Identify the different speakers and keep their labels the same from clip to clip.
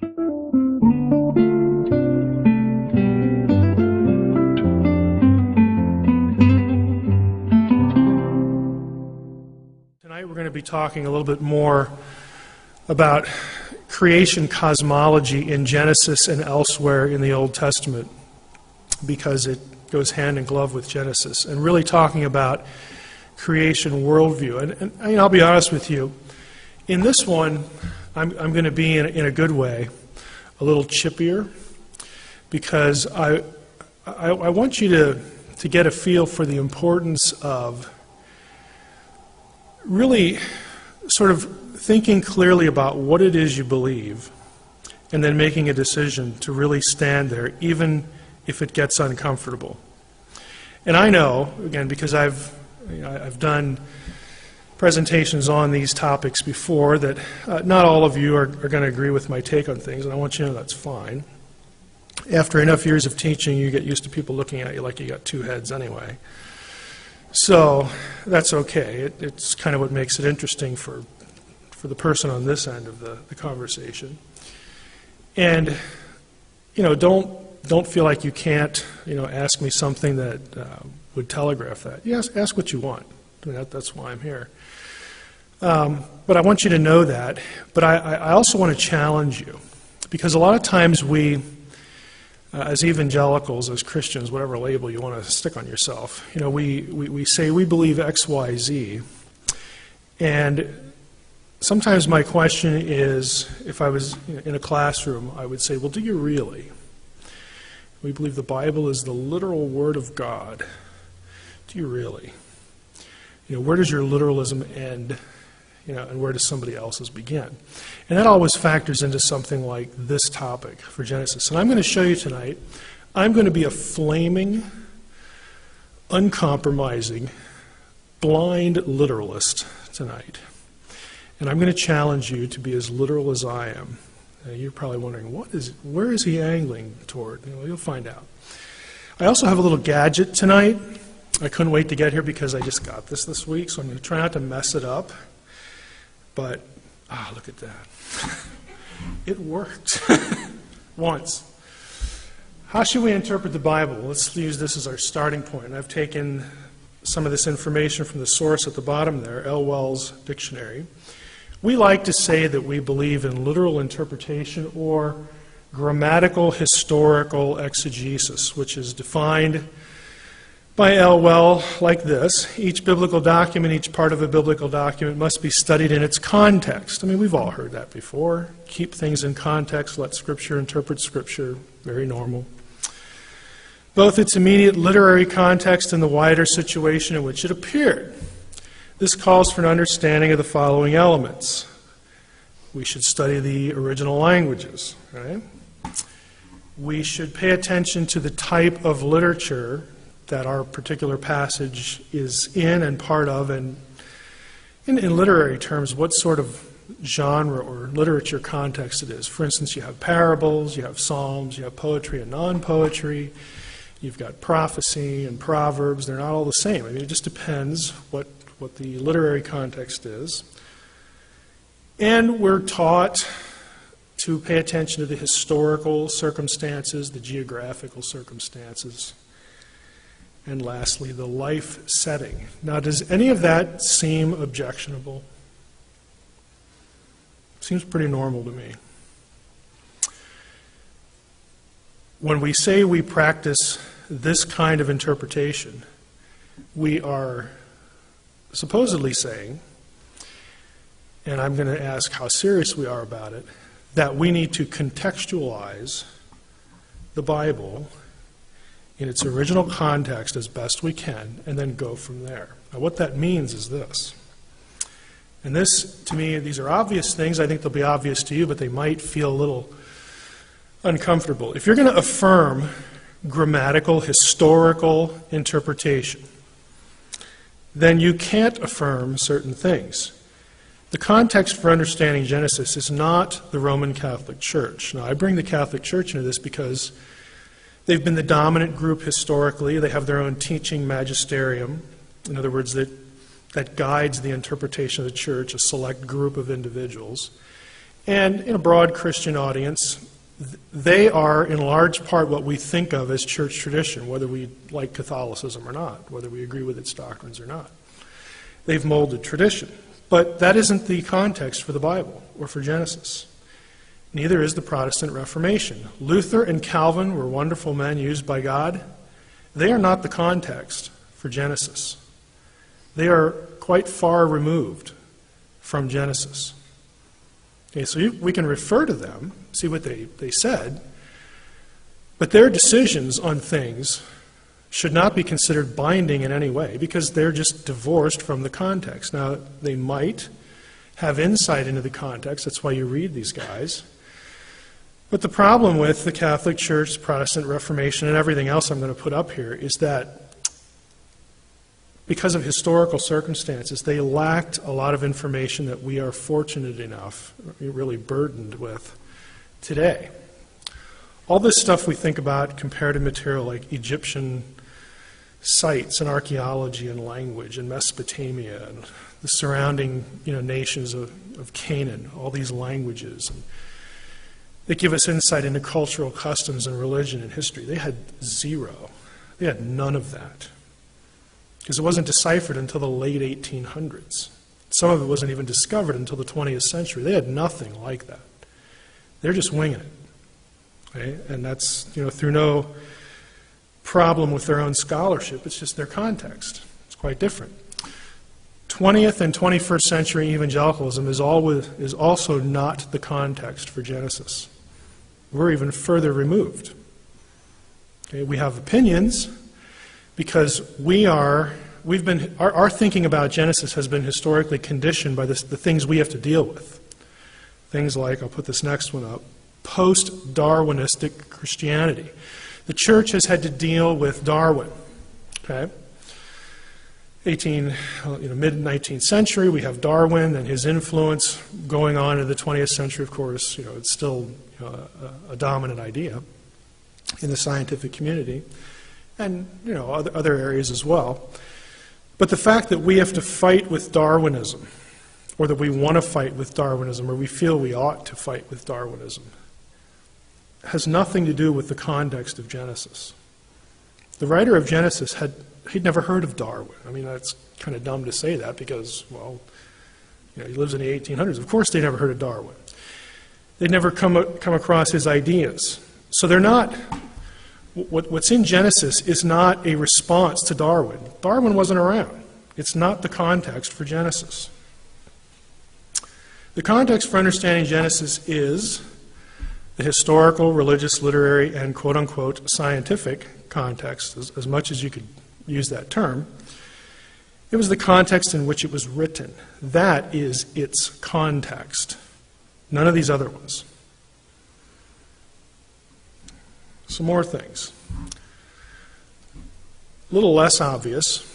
Speaker 1: Tonight we're going to be talking a little bit more about creation cosmology in Genesis and elsewhere in the Old Testament, because it goes hand in glove with Genesis, and really talking about creation worldview. And I'll be honest with you, in this one, I'm going to be, in a good way, a little chippier, because I want you to get a feel for the importance of really sort of thinking clearly about what it is you believe, and then making a decision to really stand there, even if it gets uncomfortable. And I know, again, because I've done presentations on these topics before, that not all of you are going to agree with my take on things, and I want you to know that's fine. After enough years of teaching, you get used to people looking at you like you got two heads anyway. So that's okay. It's kind of what makes it interesting for the person on this end of the conversation. And, don't feel like you can't, ask me something that would telegraph that. Yes, ask what you want. I mean, that's why I'm here. But I want you to know that. But I also want to challenge you, because a lot of times we, as evangelicals, as Christians, whatever label you want to stick on yourself, we say we believe X, Y, Z. And sometimes my question is, if I was in a classroom, I would say, well, do you really? We believe the Bible is the literal Word of God. Do you really? Where does your literalism end, and where does somebody else's begin? And that always factors into something like this topic for Genesis. And I'm going to show you tonight, I'm going to be a flaming, uncompromising, blind literalist tonight. And I'm going to challenge you to be as literal as I am. You're probably wondering, where is he angling toward? You'll find out. I also have a little gadget tonight. I couldn't wait to get here because I just got this week, so I'm going to try not to mess it up. But, look at that. It worked. Once. How should we interpret the Bible? Let's use this as our starting point. I've taken some of this information from the source at the bottom there, L. Wells Dictionary. We like to say that we believe in literal interpretation or grammatical historical exegesis, which is defined by L. Well like this: each biblical document, each part of a biblical document must be studied in its context. I mean, we've all heard that before. Keep things in context, let Scripture interpret Scripture. Very normal. Both its immediate literary context and the wider situation in which it appeared. This calls for an understanding of the following elements. We should study the original languages, right? We should pay attention to the type of literature that our particular passage is in and part of, and in literary terms, what sort of genre or literature context it is. For instance, you have parables, you have psalms, you have poetry and non-poetry, you've got prophecy and proverbs. They're not all the same. I mean, it just depends what the literary context is. And we're taught to pay attention to the historical circumstances, the geographical circumstances, and lastly, the life setting. Now, does any of that seem objectionable? Seems pretty normal to me. When we say we practice this kind of interpretation, we are supposedly saying, and I'm going to ask how serious we are about it, that we need to contextualize the Bible in its original context as best we can, and then go from there. Now, what that means is this. And this, to me, these are obvious things. I think they'll be obvious to you, but they might feel a little uncomfortable. If you're going to affirm grammatical, historical interpretation, then you can't affirm certain things. The context for understanding Genesis is not the Roman Catholic Church. Now, I bring the Catholic Church into this because they've been the dominant group historically. They have their own teaching magisterium. In other words, that guides the interpretation of the church, a select group of individuals. And in a broad Christian audience, they are in large part what we think of as church tradition, whether we like Catholicism or not, whether we agree with its doctrines or not. They've molded tradition. But that isn't the context for the Bible or for Genesis. Neither is the Protestant Reformation. Luther and Calvin were wonderful men used by God. They are not the context for Genesis. They are quite far removed from Genesis. Okay, so we can refer to them, see what they said, but their decisions on things should not be considered binding in any way because they're just divorced from the context. Now, they might have insight into the context. That's why you read these guys. But the problem with the Catholic Church, Protestant Reformation, and everything else I'm going to put up here is that because of historical circumstances, they lacked a lot of information that we are fortunate enough, really burdened with today. All this stuff we think about, comparative material like Egyptian sites and archaeology and language and Mesopotamia and the surrounding nations of Canaan, all these languages, and they give us insight into cultural customs and religion and history. They had zero. They had none of that. Because it wasn't deciphered until the late 1800s. Some of it wasn't even discovered until the 20th century. They had nothing like that. They're just winging it. Okay? And that's through no problem with their own scholarship. It's just their context. It's quite different. 20th and 21st century evangelicalism is also not the context for Genesis. We're even further removed. Okay? We have opinions, because our thinking about Genesis has been historically conditioned by the things we have to deal with. Things like, I'll put this next one up, post-Darwinistic Christianity. The church has had to deal with Darwin. Okay? Mid-19th century, we have Darwin and his influence going on in the 20th century. Of course, it's still a dominant idea in the scientific community. And other areas as well. But the fact that we have to fight with Darwinism, or that we want to fight with Darwinism, or we feel we ought to fight with Darwinism, has nothing to do with the context of Genesis. The writer of Genesis he'd never heard of Darwin. I mean, that's kind of dumb to say that because, he lives in the 1800s. Of course they never heard of Darwin. They'd never come across his ideas. So they're not... What's in Genesis is not a response to Darwin. Darwin wasn't around. It's not the context for Genesis. The context for understanding Genesis is the historical, religious, literary, and quote-unquote scientific context, as much as you could use that term. It was the context in which it was written. That is its context. None of these other ones. Some more things. A little less obvious,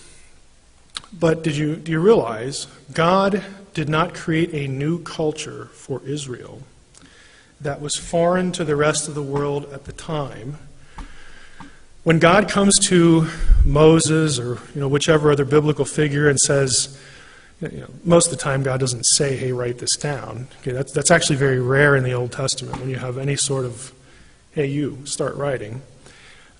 Speaker 1: but do you realize God did not create a new culture for Israel that was foreign to the rest of the world at the time? When God comes to Moses or whichever other biblical figure and says, most of the time God doesn't say, "Hey, write this down." Okay, that's actually very rare in the Old Testament when you have any sort of, "Hey, you, start writing."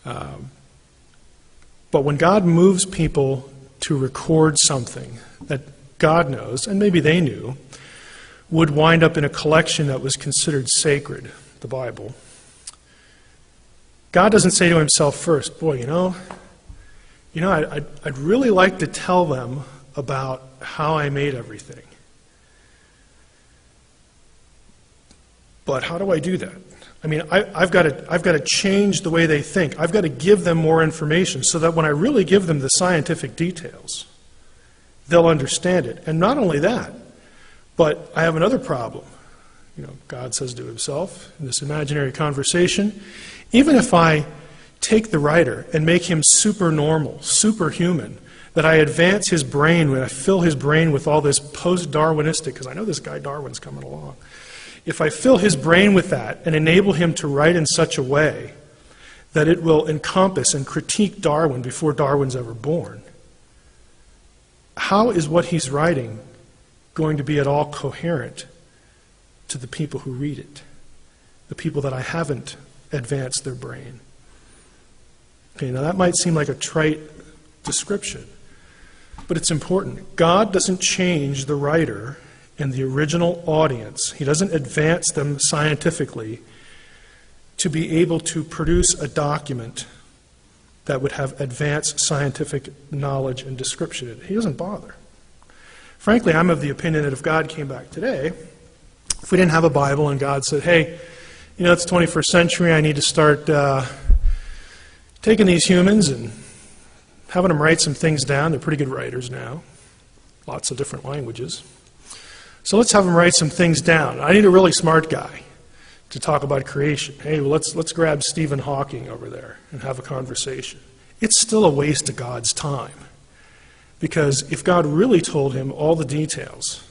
Speaker 1: But when God moves people to record something that God knows, and maybe they knew, would wind up in a collection that was considered sacred, the Bible, God doesn't say to himself first, "Boy, I'd really like to tell them about how I made everything. But how do I do that? I mean, I've got to change the way they think. I've got to give them more information so that when I really give them the scientific details, they'll understand it." And not only that, but I have another problem. God says to himself in this imaginary conversation, even if I take the writer and make him supernormal, superhuman, that I advance his brain, when I fill his brain with all this post-Darwinistic, because I know this guy Darwin's coming along, if I fill his brain with that and enable him to write in such a way that it will encompass and critique Darwin before Darwin's ever born, how is what he's writing going to be at all coherent to the people who read it, the people that I haven't advanced their brain. Okay, now that might seem like a trite description, but it's important. God doesn't change the writer and the original audience. He doesn't advance them scientifically to be able to produce a document that would have advanced scientific knowledge and description in it. He doesn't bother. Frankly, I'm of the opinion that if God came back today, if we didn't have a Bible and God said, hey, you know, it's the 21st century, I need to start taking these humans and having them write some things down. They're pretty good writers now, lots of different languages. So let's have them write some things down. I need a really smart guy to talk about creation. Hey, well, let's grab Stephen Hawking over there and have a conversation. It's still a waste of God's time. Because if God really told him all the details,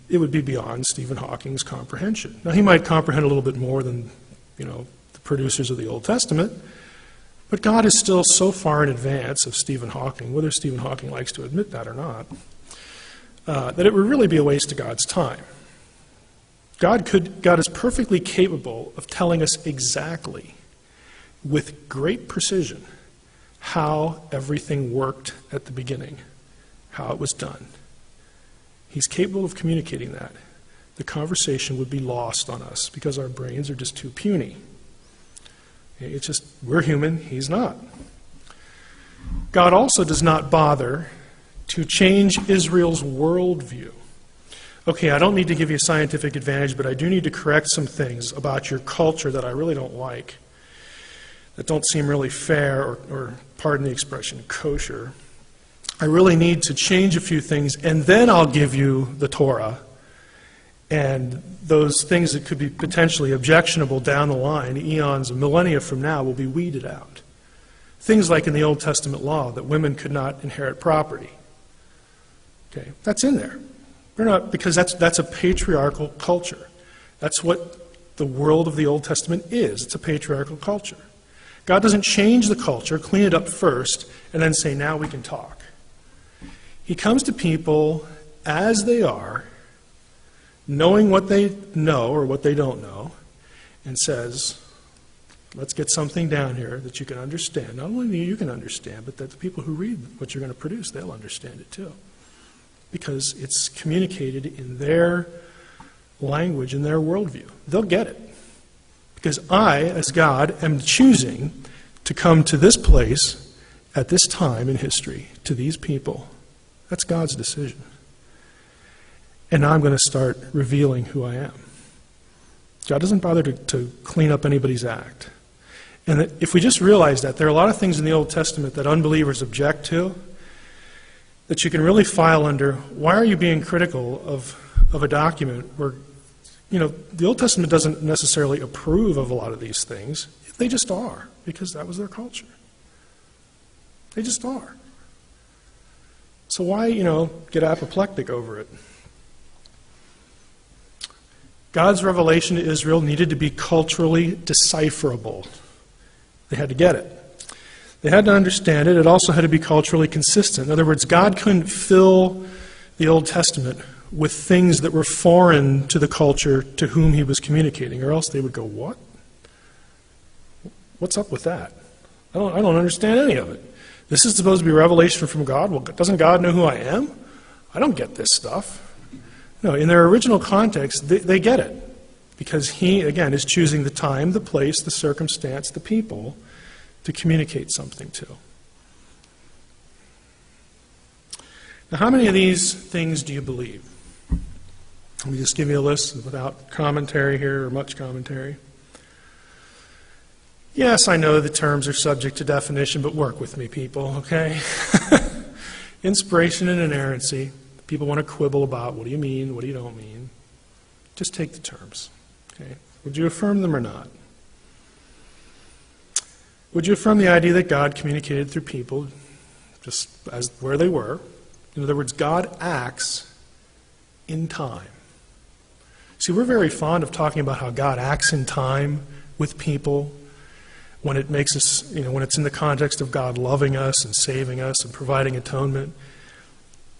Speaker 1: it would be beyond Stephen Hawking's comprehension. Now, he might comprehend a little bit more than, you know, the producers of the Old Testament, but God is still so far in advance of Stephen Hawking, whether Stephen Hawking likes to admit that or not, that it would really be a waste of God's time. God is perfectly capable of telling us exactly, with great precision, how everything worked at the beginning, how it was done. He's capable of communicating that. The conversation would be lost on us because our brains are just too puny. It's just, we're human, he's not. God also does not bother to change Israel's worldview. Okay, I don't need to give you a scientific advantage, but I do need to correct some things about your culture that I really don't like, that don't seem really fair or pardon the expression, kosher. I really need to change a few things, and then I'll give you the Torah. And those things that could be potentially objectionable down the line, eons and millennia from now, will be weeded out. Things like in the Old Testament law, that women could not inherit property. Okay, that's in there. They're not, because that's a patriarchal culture. That's what the world of the Old Testament is. It's a patriarchal culture. God doesn't change the culture, clean it up first, and then say, now we can talk. He comes to people as they are, knowing what they know or what they don't know, and says, let's get something down here that you can understand. Not only you can understand, but that the people who read what you're going to produce, they'll understand it too. Because it's communicated in their language, in their worldview. They'll get it. Because I, as God, am choosing to come to this place at this time in history, to these people. That's God's decision. And now I'm going to start revealing who I am. God doesn't bother to clean up anybody's act. And that if we just realize that, there are a lot of things in the Old Testament that unbelievers object to, that you can really file under, why are you being critical of a document where, you know, the Old Testament doesn't necessarily approve of a lot of these things. They just are, because that was their culture. They just are. So why, you know, get apoplectic over it? God's revelation to Israel needed to be culturally decipherable. They had to get it. They had to understand it. It also had to be culturally consistent. In other words, God couldn't fill the Old Testament with things that were foreign to the culture to whom he was communicating, or else they would go, what? What's up with that? I don't understand any of it. This is supposed to be revelation from God. Well, doesn't God know who I am? I don't get this stuff. No, in their original context, they get it. Because he, again, is choosing the time, the place, the circumstance, the people to communicate something to. Now, how many of these things do you believe? Let me just give you a list without commentary here or much commentary. Yes, I know the terms are subject to definition, but work with me, people, okay? Inspiration and inerrancy. People want to quibble about what do you mean, what do you don't mean. Just take the terms, okay? Would you affirm them or not? Would you affirm the idea that God communicated through people just as where they were? In other words, God acts in time. See, we're very fond of talking about how God acts in time with people when it makes us, when it's in the context of God loving us and saving us and providing atonement.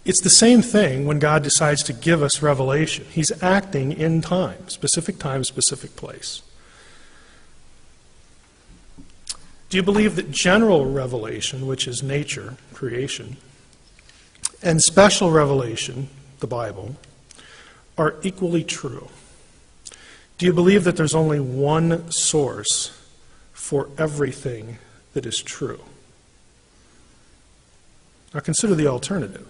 Speaker 1: It's the same thing when God decides to give us revelation. He's acting in time, specific place. Do you believe that general revelation, which is nature, creation, and special revelation, the Bible, are equally true? Do you believe that there's only one source for everything that is true? Now consider the alternative.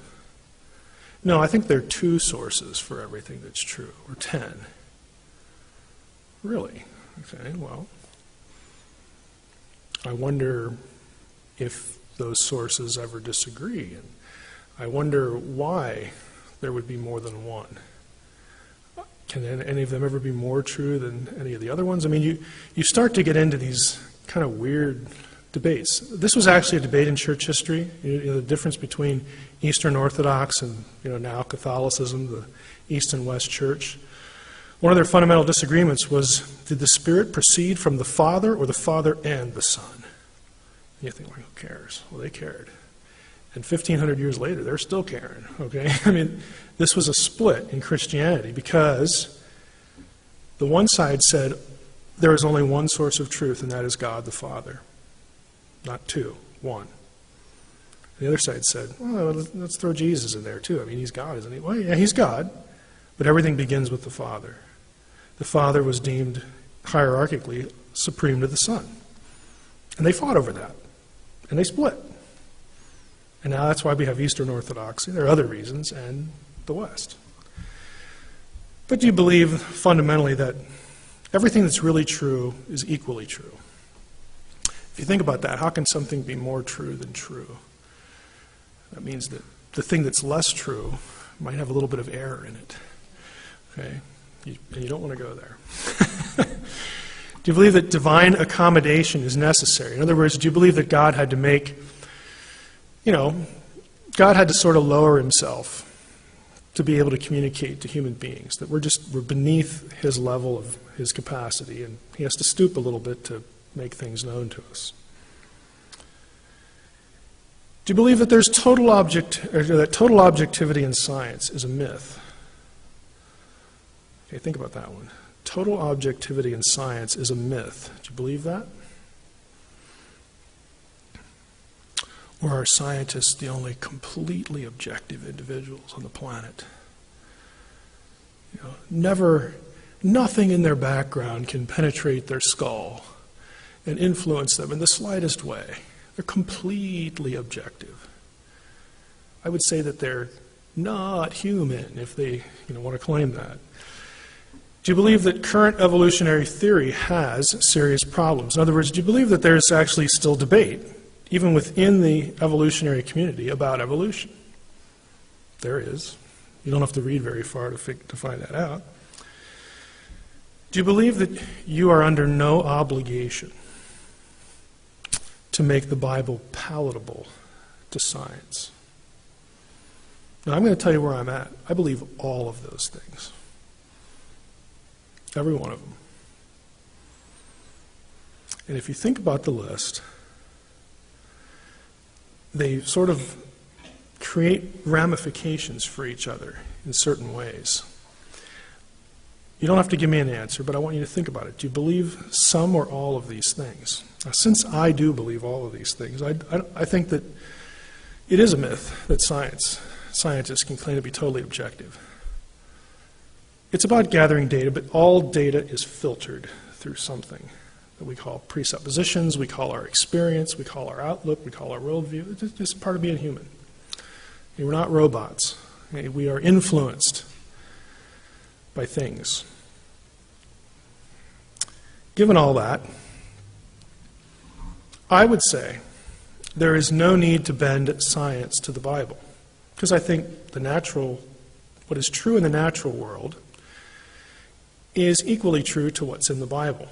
Speaker 1: No, I think there are two sources for everything that's true, or 10. Really? Okay, well, I wonder if those sources ever disagree, and I wonder why there would be more than one. Can any of them ever be more true than any of the other ones? I mean, you start to get into these kind of weird debates. This was actually a debate in church history, the difference between Eastern Orthodox and now Catholicism, the East and West Church. One of their fundamental disagreements was, did the Spirit proceed from the Father or the Father and the Son? And you think, well, who cares? Well, they cared. And 1,500 years later, they're still caring, okay? I mean, this was a split in Christianity because the one side said there is only one source of truth, and that is God the Father. Not two, one. The other side said, well, let's throw Jesus in there too. I mean, he's God, isn't he? Well, yeah, he's God, but everything begins with the Father. The Father was deemed hierarchically supreme to the Son. And they fought over that. And they split. And now that's why we have Eastern Orthodoxy. There are other reasons, and the West. But do you believe fundamentally that everything that's really true is equally true? If you think about that, how can something be more true than true? That means that the thing that's less true might have a little bit of error in it. Okay? And you don't want to go there. Do you believe that divine accommodation is necessary? In other words, do you believe that God had to make, God had to sort of lower himself to be able to communicate to human beings, that we're beneath his level of his capacity, and he has to stoop a little bit to make things known to us? Do you believe that there's total objectivity in science is a myth? Okay, think about that one. Total objectivity in science is a myth. Do you believe that? Or are scientists the only completely objective individuals on the planet? Nothing in their background can penetrate their skull and influence them in the slightest way. They're completely objective. I would say that they're not human if they want to claim that. Do you believe that current evolutionary theory has serious problems? In other words, do you believe that there's actually still debate, even within the evolutionary community, about evolution? There is. You don't have to read very far to find that out. Do you believe that you are under no obligation to make the Bible palatable to science? Now, I'm going to tell you where I'm at. I believe all of those things. Every one of them. And if you think about the list, they sort of create ramifications for each other in certain ways. You don't have to give me an answer, but I want you to think about it. Do you believe some or all of these things? Now, since I do believe all of these things, I think that it is a myth that scientists can claim to be totally objective. It's about gathering data, but all data is filtered through something that we call presuppositions, we call our experience, we call our outlook, we call our worldview. It's just part of being human. We're not robots. We are influenced by things. Given all that, I would say there is no need to bend science to the Bible, because I think what is true in the natural world is equally true to what's in the Bible.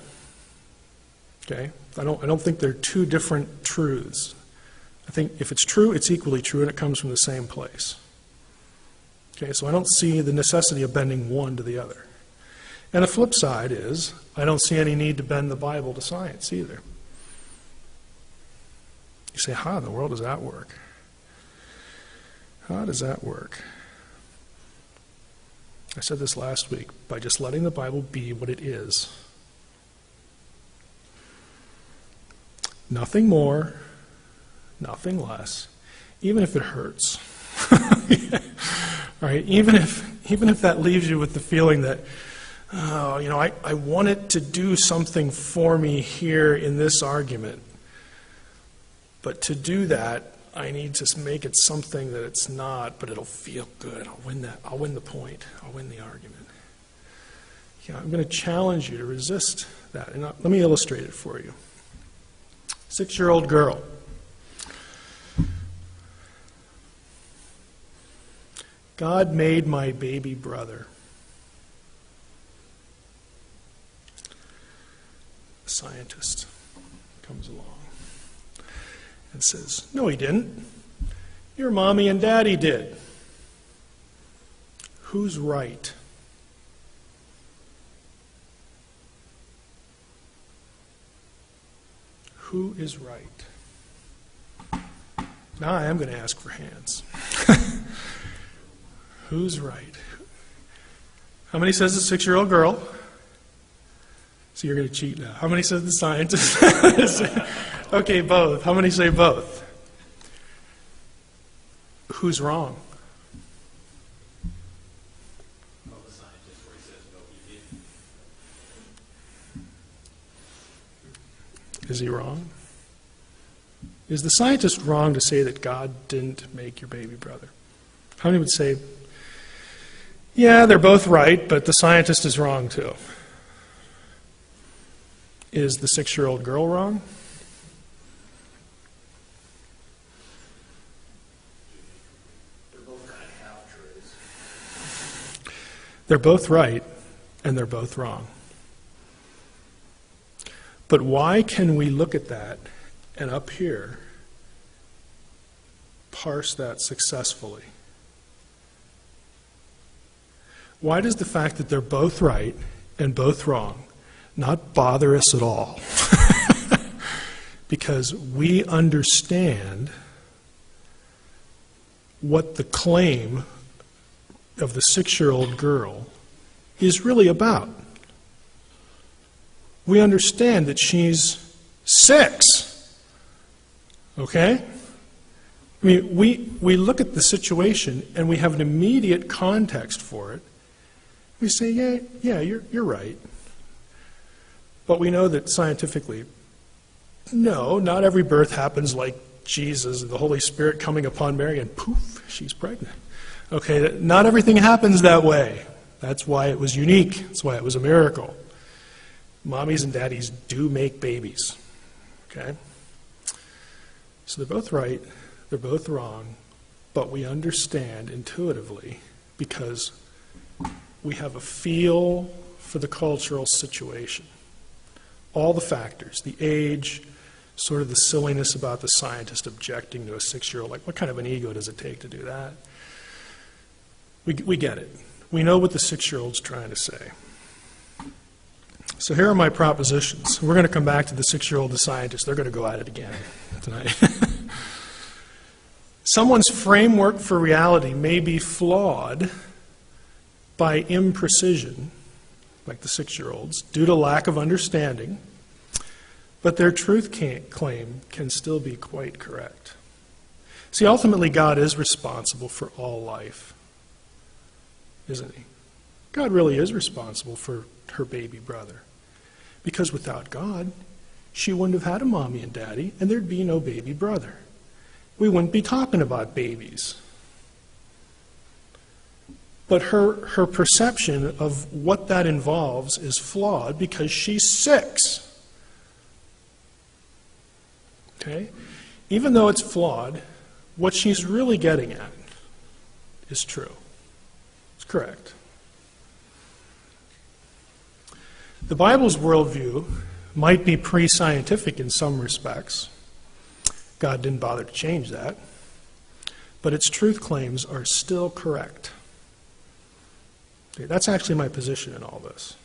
Speaker 1: Okay? I don't think they're two different truths. I think if it's true, it's equally true, and it comes from the same place. Okay, so I don't see the necessity of bending one to the other. And the flip side is, I don't see any need to bend the Bible to science either. You say, how in the world does that work? How does that work? I said this last week, by just letting the Bible be what it is. Nothing more, nothing less, even if it hurts. Right? Even if that leaves you with the feeling that, oh, I want it to do something for me here in this argument. But to do that, I need to make it something that it's not, but it'll feel good. I'll win that. I'll win the point. I'll win the argument. I'm going to challenge you to resist that. And let me illustrate it for you. 6-year-old girl. God made my baby brother. A scientist comes along and says, no, he didn't. Your mommy and daddy did. Who's right? Who is right? Now I am going to ask for hands. Who's right? How many says the 6-year-old girl? So you're going to cheat now. How many says the scientist? Okay, both. How many say both? Who's wrong?
Speaker 2: Well, the scientist where he says no, he didn't.
Speaker 1: Is he wrong? Is the scientist wrong to say that God didn't make your baby brother? How many would say, yeah, they're both right, but the scientist is wrong too? Is the 6-year-old girl wrong?
Speaker 2: They're both kind of half-truths.
Speaker 1: They're both right, and they're both wrong. But why can we look at that and up here parse that successfully? Why does the fact that they're both right and both wrong not bother us at all? Because we understand what the claim of the 6-year-old girl is really about. We understand that she's 6. Okay? I mean, we look at the situation and we have an immediate context for it. We say, yeah, you're right. But we know that scientifically, no, not every birth happens like Jesus, the Holy Spirit coming upon Mary and poof, she's pregnant. Okay, not everything happens that way. That's why it was unique. That's why it was a miracle. Mommies and daddies do make babies. Okay? So they're both right, they're both wrong, but we understand intuitively because we have a feel for the cultural situation. All the factors, the age, sort of the silliness about the scientist objecting to a 6-year-old, like what kind of an ego does it take to do that? We get it. We know what the 6-year-old's trying to say. So here are my propositions. We're going to come back to the 6-year-old, the scientist. They're going to go at it again tonight. Someone's framework for reality may be flawed by imprecision, like the 6-year-olds, due to lack of understanding, but their truth claim can still be quite correct. See, ultimately, God is responsible for all life, isn't he? God really is responsible for her baby brother. Because without God, she wouldn't have had a mommy and daddy, and there'd be no baby brother. We wouldn't be talking about babies. But her perception of what that involves is flawed because she's 6. Okay? Even though it's flawed, what she's really getting at is true. It's correct. The Bible's worldview might be pre-scientific in some respects. God didn't bother to change that. But its truth claims are still correct. Okay, that's actually my position in all this.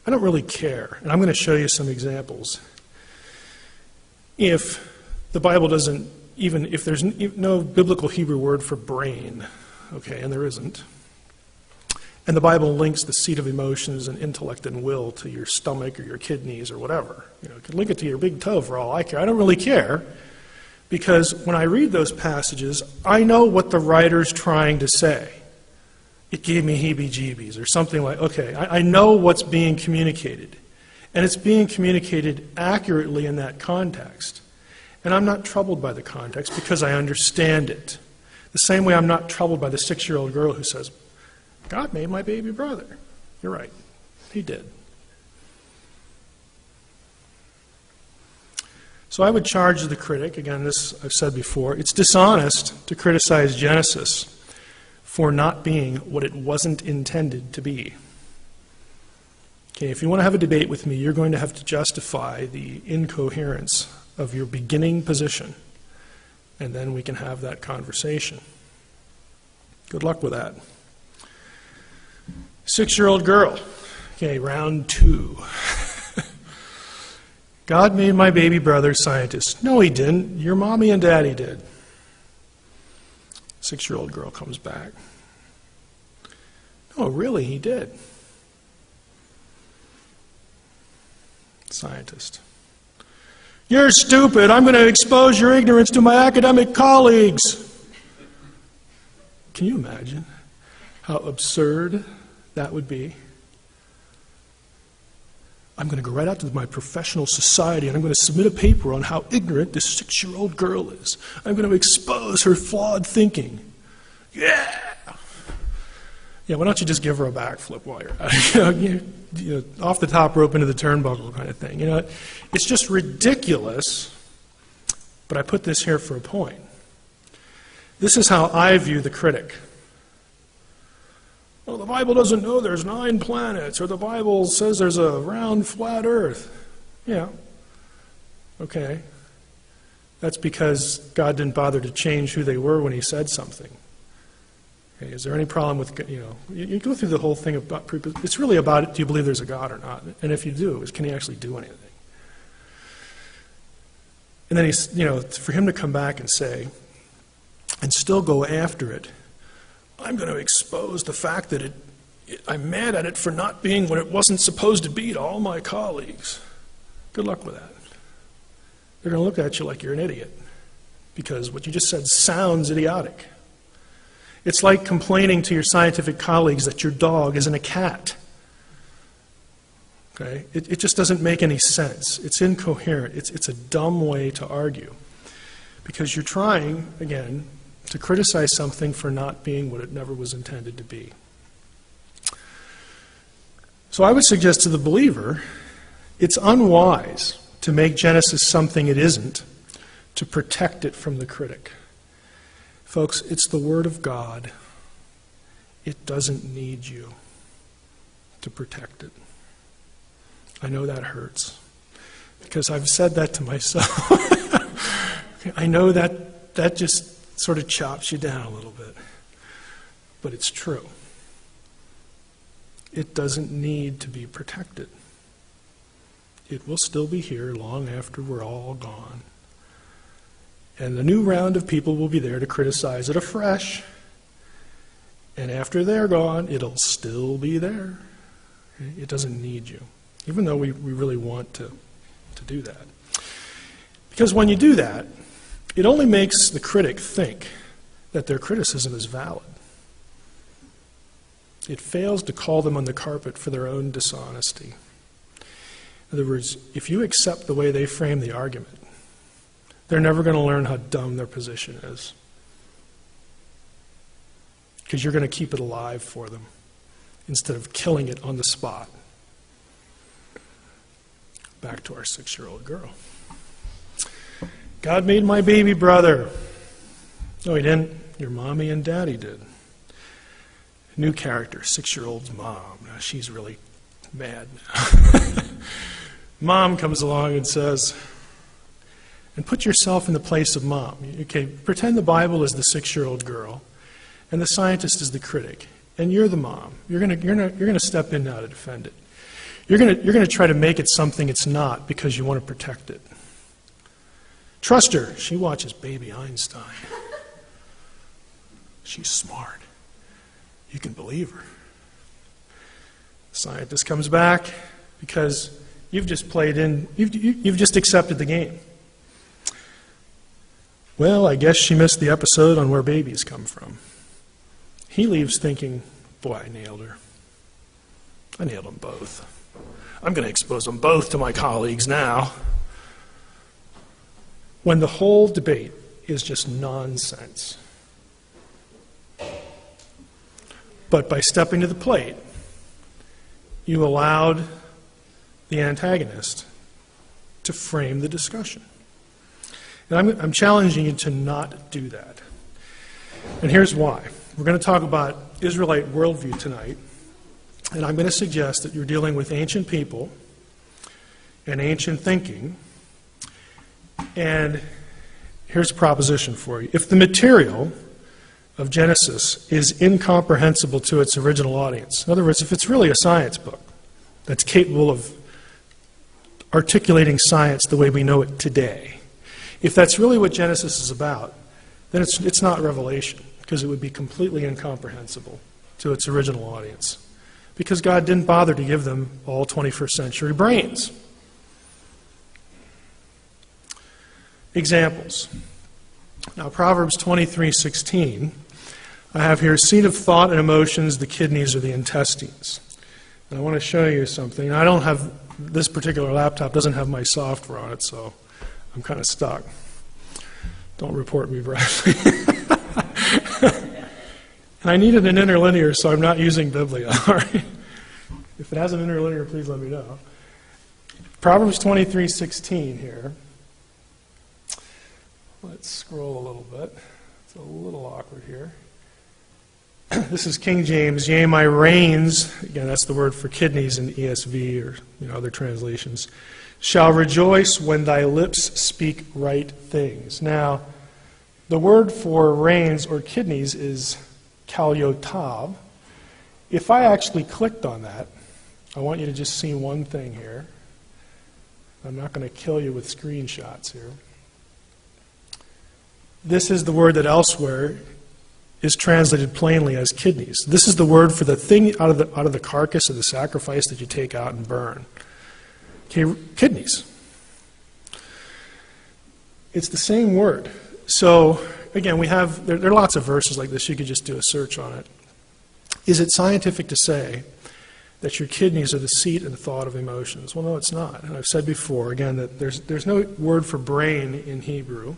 Speaker 1: I don't really care, and I'm going to show you some examples. If the Bible doesn't even if there's no biblical Hebrew word for brain, okay, and there isn't, and the Bible links the seat of emotions and intellect and will to your stomach or your kidneys or whatever. You know, it can link it to your big toe for all I care. I don't really care, because when I read those passages, I know what the writer's trying to say. It gave me heebie-jeebies or something like, okay, I know what's being communicated. And it's being communicated accurately in that context. And I'm not troubled by the context because I understand it. The same way I'm not troubled by the 6-year-old girl who says, God made my baby brother. You're right. He did. So I would charge the critic, again, this I've said before, it's dishonest to criticize Genesis for not being what it wasn't intended to be. Okay, if you want to have a debate with me, you're going to have to justify the incoherence of your beginning position, and then we can have that conversation. Good luck with that. 6-year-old girl. Okay, round 2. God made my baby brother scientist. No, he didn't. Your mommy and daddy did. 6-year-old girl comes back. No, really, he did. Scientist. You're stupid. I'm going to expose your ignorance to my academic colleagues. Can you imagine how absurd that would be? I'm going to go right out to my professional society and I'm going to submit a paper on how ignorant this 6-year-old girl is. I'm going to expose her flawed thinking. Yeah! Yeah, why don't you just give her a backflip while you're at it? You know, off the top rope into the turnbuckle kind of thing. You know, it's just ridiculous, but I put this here for a point. This is how I view the critic. Well, the Bible doesn't know there's 9 planets, or the Bible says there's a round, flat Earth. Yeah. Okay. That's because God didn't bother to change who they were when he said something. Okay, is there any problem with, you go through the whole thing about, it's really about, do you believe there's a God or not? And if you do, can he actually do anything? And then for him to come back and say, and still go after it, I'm going to expose the fact that I'm mad at it for not being what it wasn't supposed to be to all my colleagues. Good luck with that. They're going to look at you like you're an idiot because what you just said sounds idiotic. It's like complaining to your scientific colleagues that your dog isn't a cat. Okay? It just doesn't make any sense. It's incoherent. It's a dumb way to argue because you're trying, again, to criticize something for not being what it never was intended to be. So I would suggest to the believer, it's unwise to make Genesis something it isn't, to protect it from the critic. Folks, it's the Word of God. It doesn't need you to protect it. I know that hurts, because I've said that to myself. I know that just sort of chops you down a little bit. But it's true. It doesn't need to be protected. It will still be here long after we're all gone. And the new round of people will be there to criticize it afresh. And after they're gone, it'll still be there. It doesn't need you, even though we really want to do that. Because when you do that, it only makes the critic think that their criticism is valid. It fails to call them on the carpet for their own dishonesty. In other words, if you accept the way they frame the argument, they're never going to learn how dumb their position is. Because you're going to keep it alive for them instead of killing it on the spot. Back to our 6-year-old girl. God made my baby brother. No, he didn't. Your mommy and daddy did. New character, 6-year-old's mom. Now, she's really mad now. Mom comes along and says, and put yourself in the place of mom. Okay, pretend the Bible is the 6-year-old girl, and the scientist is the critic, and you're the mom. You're gonna step in now to defend it. You're gonna try to make it something it's not because you want to protect it. Trust her. She watches Baby Einstein. She's smart. You can believe her. The scientist comes back because you've just you've just accepted the game. Well, I guess she missed the episode on where babies come from. He leaves thinking, boy, I nailed her. I nailed them both. I'm going to expose them both to my colleagues now. When the whole debate is just nonsense. But by stepping to the plate, you allowed the antagonist to frame the discussion. And I'm challenging you to not do that. And here's why. We're going to talk about Israelite worldview tonight, and I'm going to suggest that you're dealing with ancient people and ancient thinking. And here's a proposition for you. If the material of Genesis is incomprehensible to its original audience, in other words, if it's really a science book that's capable of articulating science the way we know it today, if that's really what Genesis is about, then it's not Revelation, because it would be completely incomprehensible to its original audience, because God didn't bother to give them all 21st century brains. Examples. Now, Proverbs 23:16, I have here seat of thought and emotions, the kidneys or the intestines. And I want to show you something. I don't have, this particular laptop doesn't have my software on it, so I'm kind of stuck. Don't report me, Bradley. And I needed an interlinear, so I'm not using Biblia. All right? If it has an interlinear, please let me know. Proverbs 23:16 here. Let's scroll a little bit. It's a little awkward here. This is King James. Yea, my reins, again, that's the word for kidneys in ESV or other translations, shall rejoice when thy lips speak right things. Now, the word for reins or kidneys is kalyotav. If I actually clicked on that, I want you to just see one thing here. I'm not going to kill you with screenshots here. This is the word that elsewhere is translated plainly as kidneys. This is the word for the thing out of the carcass of the sacrifice that you take out and burn. Okay, kidneys. It's the same word. So, again, there are lots of verses like this. You could just do a search on it. Is it scientific to say that your kidneys are the seat and thought of emotions? Well, no, it's not. And I've said before, again, that there's no word for brain in Hebrew,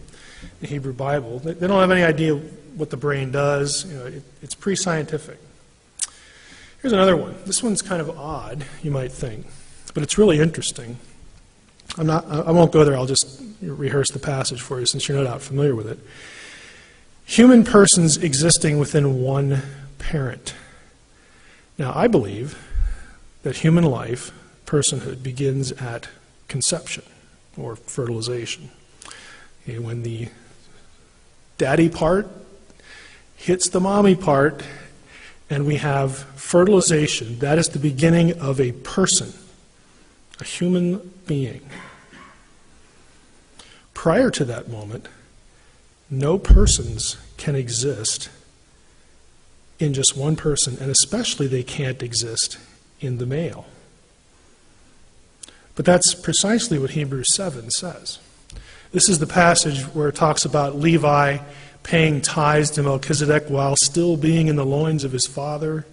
Speaker 1: the Hebrew Bible. They don't have any idea what the brain does. It's pre-scientific. Here's another one. This one's kind of odd, you might think, but it's really interesting. I won't go there. I'll just rehearse the passage for you since you're not familiar with it. Human persons existing within one parent. Now, I believe that human life, personhood, begins at conception or fertilization. Okay, when the daddy part hits the mommy part and we have fertilization, that is the beginning of a person, a human being. Prior to that moment, no persons can exist in just one person, and especially they can't exist in the male. But that's precisely what Hebrews 7 says. This is the passage where it talks about Levi paying tithes to Melchizedek while still being in the loins of his father.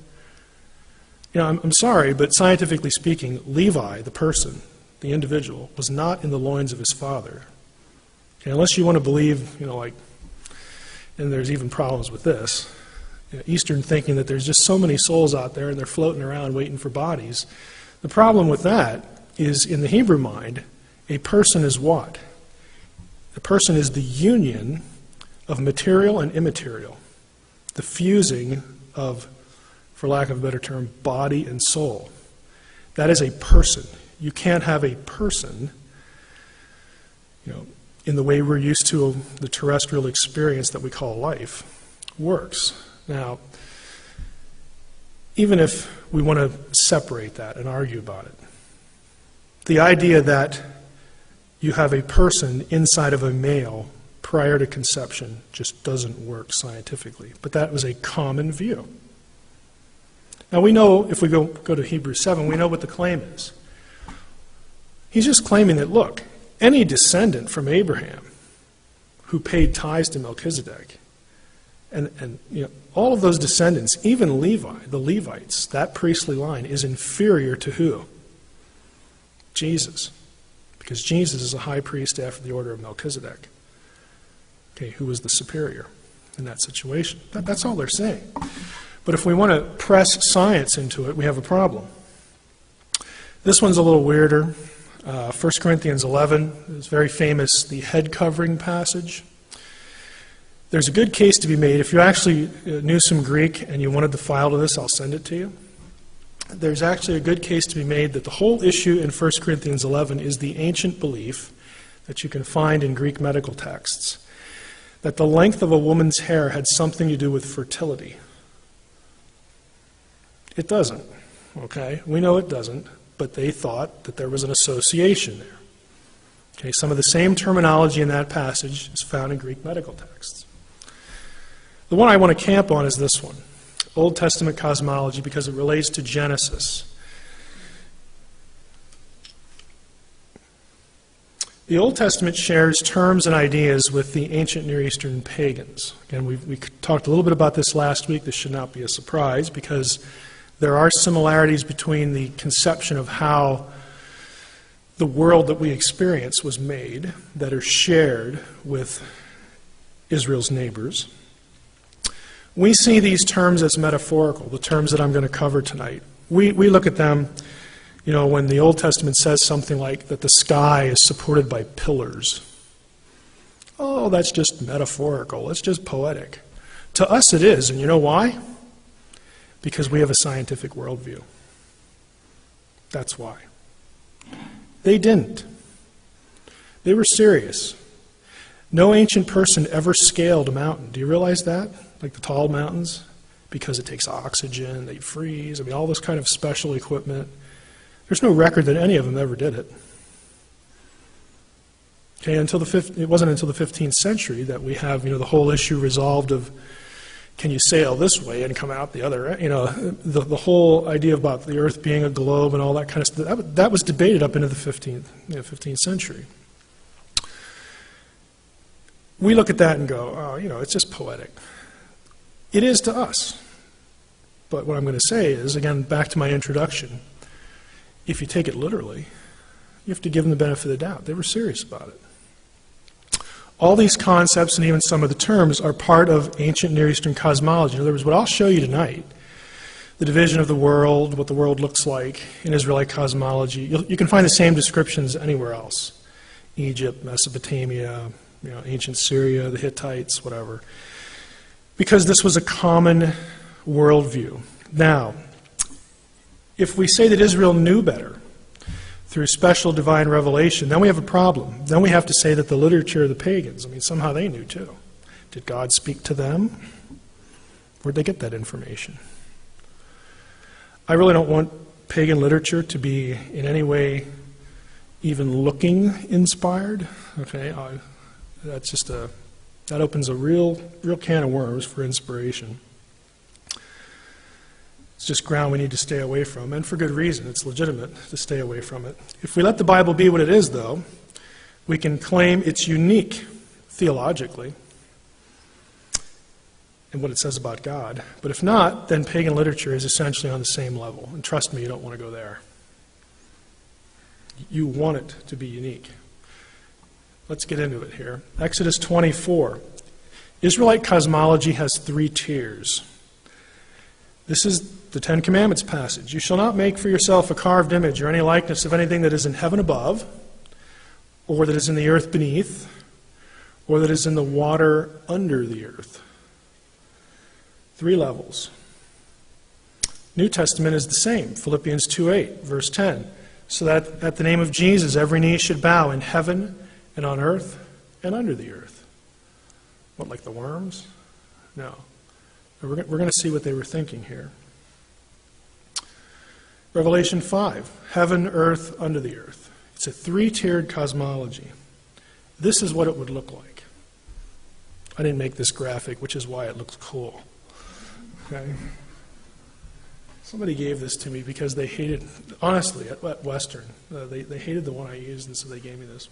Speaker 1: I'm sorry, but scientifically speaking, Levi, the person, the individual, was not in the loins of his father. Okay, unless you want to believe, and there's even problems with this, Eastern thinking that there's just so many souls out there and they're floating around waiting for bodies. The problem with that is, in the Hebrew mind, a person is what? A person is the union of material and immaterial, the fusing of, for lack of a better term, body and soul. That is a person. You can't have a person, in the way we're used to the terrestrial experience that we call life, works. Now, even if we want to separate that and argue about it, the idea that you have a person inside of a male prior to conception just doesn't work scientifically. But that was a common view. Now we know, if we go to Hebrews 7, we know what the claim is. He's just claiming that, look, any descendant from Abraham who paid tithes to Melchizedek, and you know, all of those descendants, even Levi, the Levites, that priestly line is inferior to who? Jesus. Because Jesus is a high priest after the order of Melchizedek, okay, who was the superior in that situation. That's all they're saying. But if we want to press science into it, we have a problem. This one's a little weirder. 1 Corinthians 11 is very famous, the head covering passage. There's a good case to be made. If you actually knew some Greek and you wanted the file to this, I'll send it to you. There's actually a good case to be made that the whole issue in 1 Corinthians 11 is the ancient belief that you can find in Greek medical texts, that the length of a woman's hair had something to do with fertility. It doesn't, okay? We know it doesn't, but they thought that there was an association there. Okay, some of the same terminology in that passage is found in Greek medical texts. The one I want to camp on is this one, Old Testament cosmology, because it relates to Genesis. The Old Testament shares terms and ideas with the ancient Near Eastern pagans. Again, we talked a little bit about this last week. This should not be a surprise because there are similarities between the conception of how the world that we experience was made that are shared with Israel's neighbors. We see these terms as metaphorical, the terms that I'm going to cover tonight. We look at them, you know, when the Old Testament says something like that the sky is supported by pillars. Oh, that's just metaphorical. It's just poetic. To us it is, and you know why? Because we have a scientific worldview. That's why. They didn't. They were serious. No ancient person ever scaled a mountain. Do you realize that? Like the tall mountains? Because it takes oxygen, they freeze, I mean, all this kind of special equipment. There's no record that any of them ever did it. Okay, it wasn't until the 15th century that we have, you know, the whole issue resolved of can you sail this way and come out the other? You know, the whole idea about the Earth being a globe and all that kind of stuff, that was debated up into the 15th century. We look at that and go, oh, you know, it's just poetic. It is to us. But what I'm going to say is, again, back to my introduction, if you take it literally, you have to give them the benefit of the doubt. They were serious about it. All these concepts and even some of the terms are part of ancient Near Eastern cosmology. In other words, what I'll show you tonight, the division of the world, what the world looks like in Israelite cosmology, you can find the same descriptions anywhere else. Egypt, Mesopotamia, you know, ancient Syria, the Hittites, whatever. Because this was a common worldview. Now, if we say that Israel knew better through special divine revelation, then we have a problem. Then we have to say that the literature of the pagans, I mean, somehow they knew too. Did God speak to them? Where'd they get that information? I really don't want pagan literature to be in any way even looking inspired. Okay, that's just that opens a real can of worms for inspiration. It's just ground we need to stay away from, and for good reason. It's legitimate to stay away from it. If we let the Bible be what it is, though, we can claim it's unique theologically in what it says about God. But if not, then pagan literature is essentially on the same level. And trust me, you don't want to go there. You want it to be unique. Let's get into it here. Exodus 24. Israelite cosmology has 3 tiers. This is the Ten Commandments passage. You shall not make for yourself a carved image or any likeness of anything that is in heaven above, or that is in the earth beneath, or that is in the water under the earth. 3 levels. New Testament is the same. Philippians 2:8, verse 10. So that at the name of Jesus every knee should bow in heaven and on earth and under the earth. What, like the worms? No. We're going to see what they were thinking here. Revelation 5, heaven, earth, under the earth. It's a three-tiered cosmology. This is what it would look like. I didn't make this graphic, which is why it looks cool. Okay? Somebody gave this to me because they hated, honestly, at Western, they hated the one I used, and so they gave me this.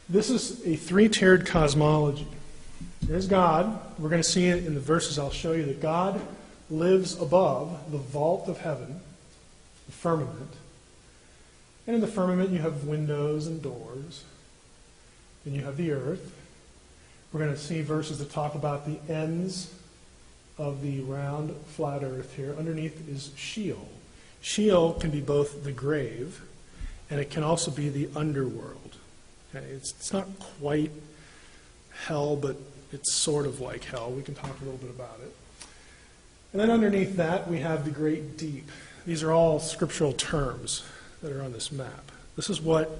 Speaker 1: This is a three-tiered cosmology. There's God. We're going to see it in the verses I'll show you that God lives above the vault of heaven, the firmament. And in the firmament you have windows and doors. And you have the earth. We're going to see verses that talk about the ends of the round, flat earth here. Underneath is Sheol. Sheol can be both the grave, and it can also be the underworld. Okay? It's not quite hell, but it's sort of like hell. We can talk a little bit about it. And then underneath that, we have the great deep. These are all scriptural terms that are on this map. This is what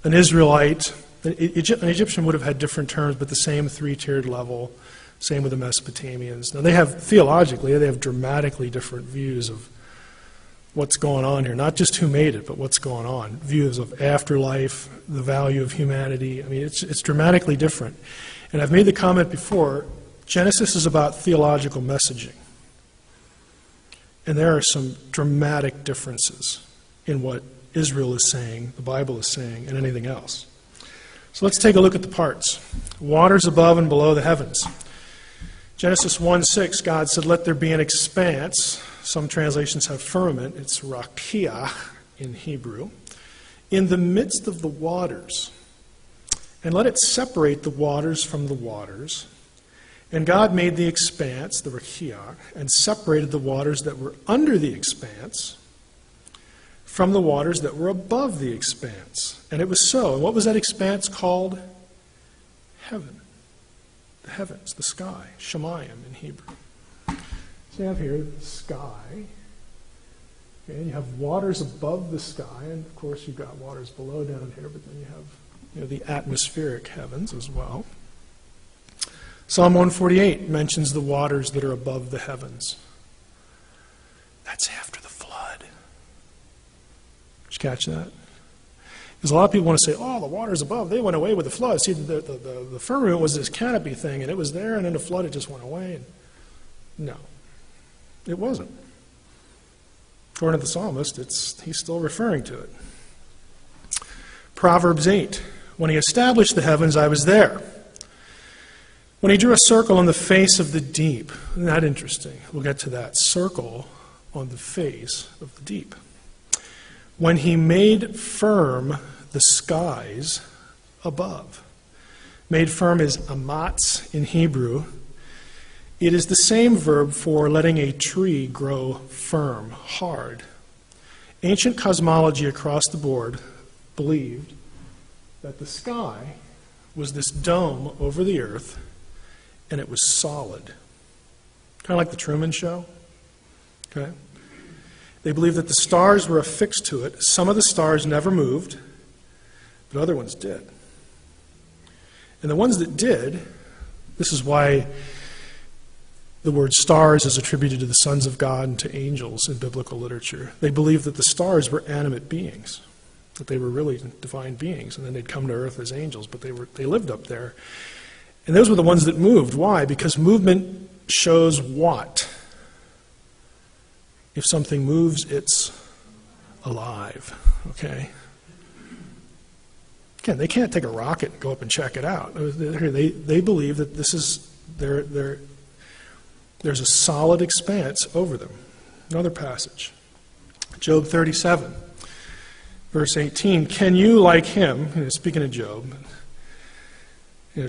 Speaker 1: an Israelite, an Egyptian would have had different terms, but the same three-tiered level. Same with the Mesopotamians. Now, they have, theologically, they have dramatically different views of what's going on here. Not just who made it, but what's going on. Views of afterlife, the value of humanity. I mean, it's dramatically different. And I've made the comment before, Genesis is about theological messaging. And there are some dramatic differences in what Israel is saying, the Bible is saying, and anything else. So let's take a look at the parts. Waters above and below the heavens. Genesis 1:6, God said, "Let there be an expanse." Some translations have firmament. It's rakia in Hebrew. "In the midst of the waters. And let it separate the waters from the waters. And God made the expanse, the rakia, and separated the waters that were under the expanse from the waters that were above the expanse. And it was so." And what was that expanse called? Heaven. The heavens, the sky. Shemayim in Hebrew. So you have here the sky. Okay, and you have waters above the sky. And of course you've got waters below down here. But then you have the atmospheric heavens as well. Psalm 148 mentions the waters that are above the heavens. That's after the flood. Did you catch that? Because a lot of people want to say, oh, the waters above, they went away with the flood. See, the firmament was this canopy thing, and it was there, and then the flood, it just went away. And no, it wasn't. According to the psalmist, he's still referring to it. Proverbs 8, "When he established the heavens, I was there. When he drew a circle on the face of the deep." Isn't that interesting? We'll get to that. Circle on the face of the deep. "When he made firm the skies above." Made firm is amatz in Hebrew. It is the same verb for letting a tree grow firm, hard. Ancient cosmology across the board believed that the sky was this dome over the earth, and it was solid. Kind of like the Truman Show. Okay? They believed that the stars were affixed to it. Some of the stars never moved, but other ones did. And the ones that did, this is why the word stars is attributed to the sons of God and to angels in biblical literature. They believed that the stars were animate beings, that they were really divine beings, and then they'd come to earth as angels, but they lived up there. And those were the ones that moved. Why? Because movement shows what? If something moves, it's alive. Okay? Again, they can't take a rocket and go up and check it out. They believe that this is there's a solid expanse over them. Another passage. Job 37, verse 18. "Can you, like him," speaking of Job,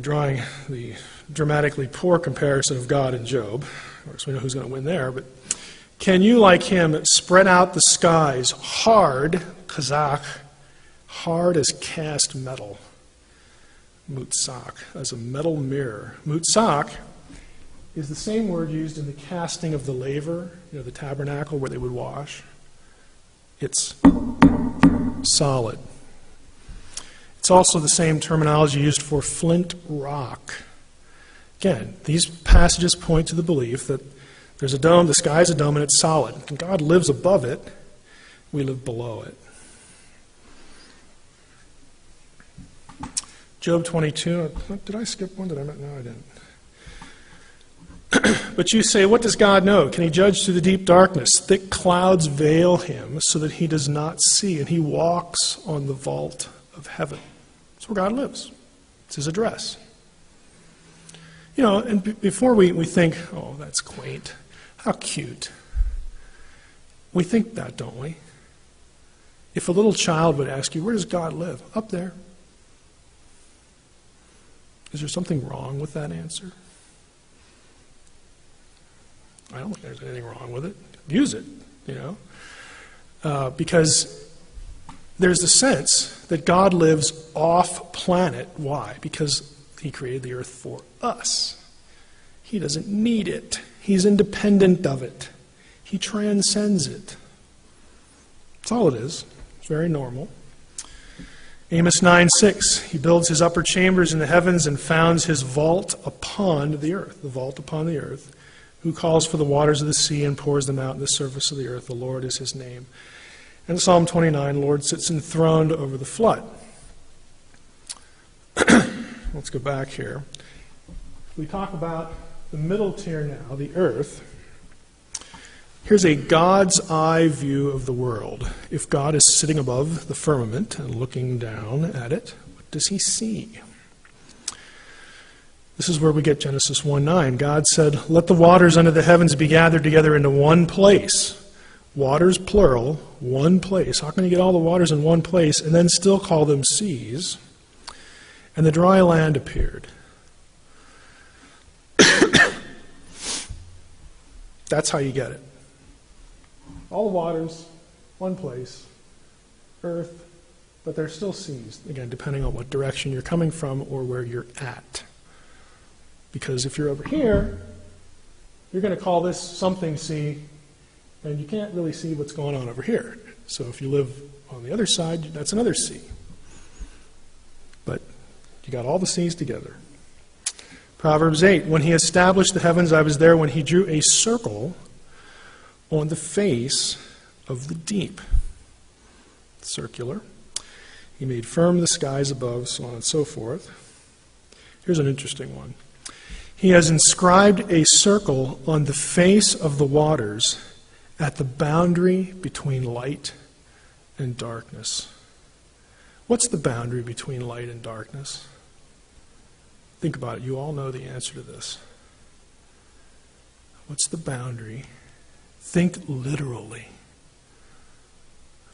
Speaker 1: drawing the dramatically poor comparison of God and Job. Of course, we know who's going to win there, but "Can you, like him, spread out the skies hard," kazakh, hard as cast metal, mutzak, as a metal mirror. Mutzak is the same word used in the casting of the laver, the tabernacle where they would wash. It's solid. It's also the same terminology used for flint rock. Again, these passages point to the belief that there's a dome, the sky is a dome, and it's solid. And God lives above it. We live below it. Job 22. Did I skip one? Did I not? No, I didn't. But you say, what does God know? Can he judge through the deep darkness? Thick clouds veil him so that he does not see, and he walks on the vault of heaven. That's where God lives. It's his address. You know, and before we think, oh, that's quaint, how cute. We think that, don't we? If a little child would ask you, where does God live? Up there. Is there something wrong with that answer? I don't think there's anything wrong with it. Use it, you know. Because there's the sense that God lives off planet. Why? Because he created the earth for us. He doesn't need it. He's independent of it. He transcends it. That's all it is. It's very normal. Amos 9:6, he builds his upper chambers in the heavens and founds his vault upon the earth. The vault upon the earth. Who calls for the waters of the sea and pours them out in the surface of the earth. The Lord is his name. And Psalm 29, the Lord sits enthroned over the flood. Let's go back here. We talk about the middle tier now, the earth. Here's a God's eye view of the world. If God is sitting above the firmament and looking down at it, what does he see? This is where we get Genesis 1:9. God said, let the waters under the heavens be gathered together into one place. Waters, plural, one place. How can you get all the waters in one place and then still call them seas? And the dry land appeared. That's how you get it. All the waters, one place, earth, but they're still seas, again, depending on what direction you're coming from or where you're at. Because if you're over here, you're going to call this something sea, and you can't really see what's going on over here. So if you live on the other side, that's another sea. But you got all the seas together. Proverbs 8, when he established the heavens, I was there when he drew a circle on the face of the deep. Circular. He made firm the skies above, so on and so forth. Here's an interesting one. He has inscribed a circle on the face of the waters at the boundary between light and darkness. What's the boundary between light and darkness? Think about it. You all know the answer to this. What's the boundary? Think literally.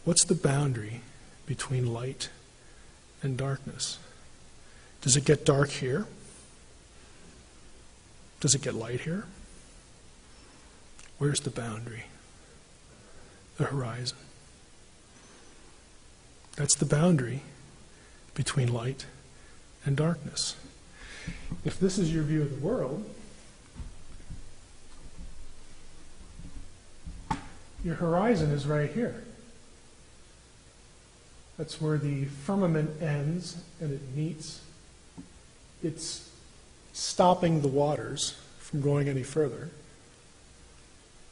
Speaker 1: What's the boundary between light and darkness? Does it get dark here? Does it get light here? Where's the boundary? The horizon. That's the boundary between light and darkness. If this is your view of the world, your horizon is right here. That's where the firmament ends and it meets. It's stopping the waters from going any further.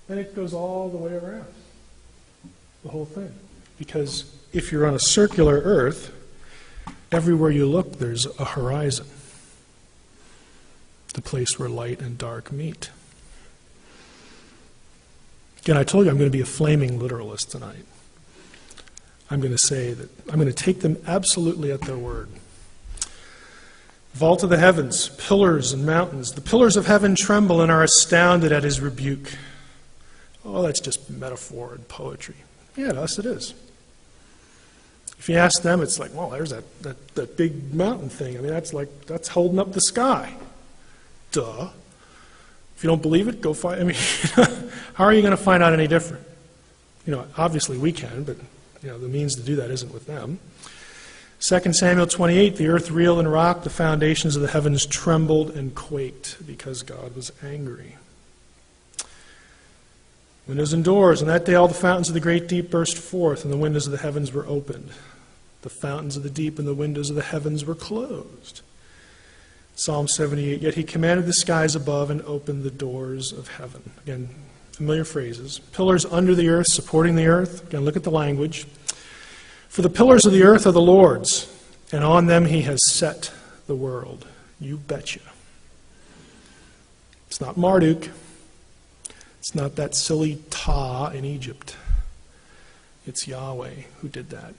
Speaker 1: And it goes all the way around, the whole thing. Because if you're on a circular earth, everywhere you look there's a horizon. The place where light and dark meet. Again, I told you I'm going to be a flaming literalist tonight. I'm going to say that I'm going to take them absolutely at their word. Vault of the heavens, pillars and mountains. The pillars of heaven tremble and are astounded at his rebuke. Oh, that's just metaphor and poetry. Yeah, to us it is. If you ask them, it's like, well, there's that big mountain thing. I mean, that's holding up the sky. Duh. If you don't believe it, go find. I mean, how are you going to find out any different? You know, obviously we can, but you know, the means to do that isn't with them. 2 Samuel 28, the earth reeled and rocked, the foundations of the heavens trembled and quaked because God was angry. Windows and doors, and that day all the fountains of the great deep burst forth, and the windows of the heavens were opened. The fountains of the deep and the windows of the heavens were closed. Psalm 78, yet he commanded the skies above and opened the doors of heaven. Again, familiar phrases. Pillars under the earth, supporting the earth. Again, look at the language. For the pillars of the earth are the Lord's, and on them he has set the world. You betcha. It's not Marduk. It's not that silly Ta in Egypt. It's Yahweh who did that.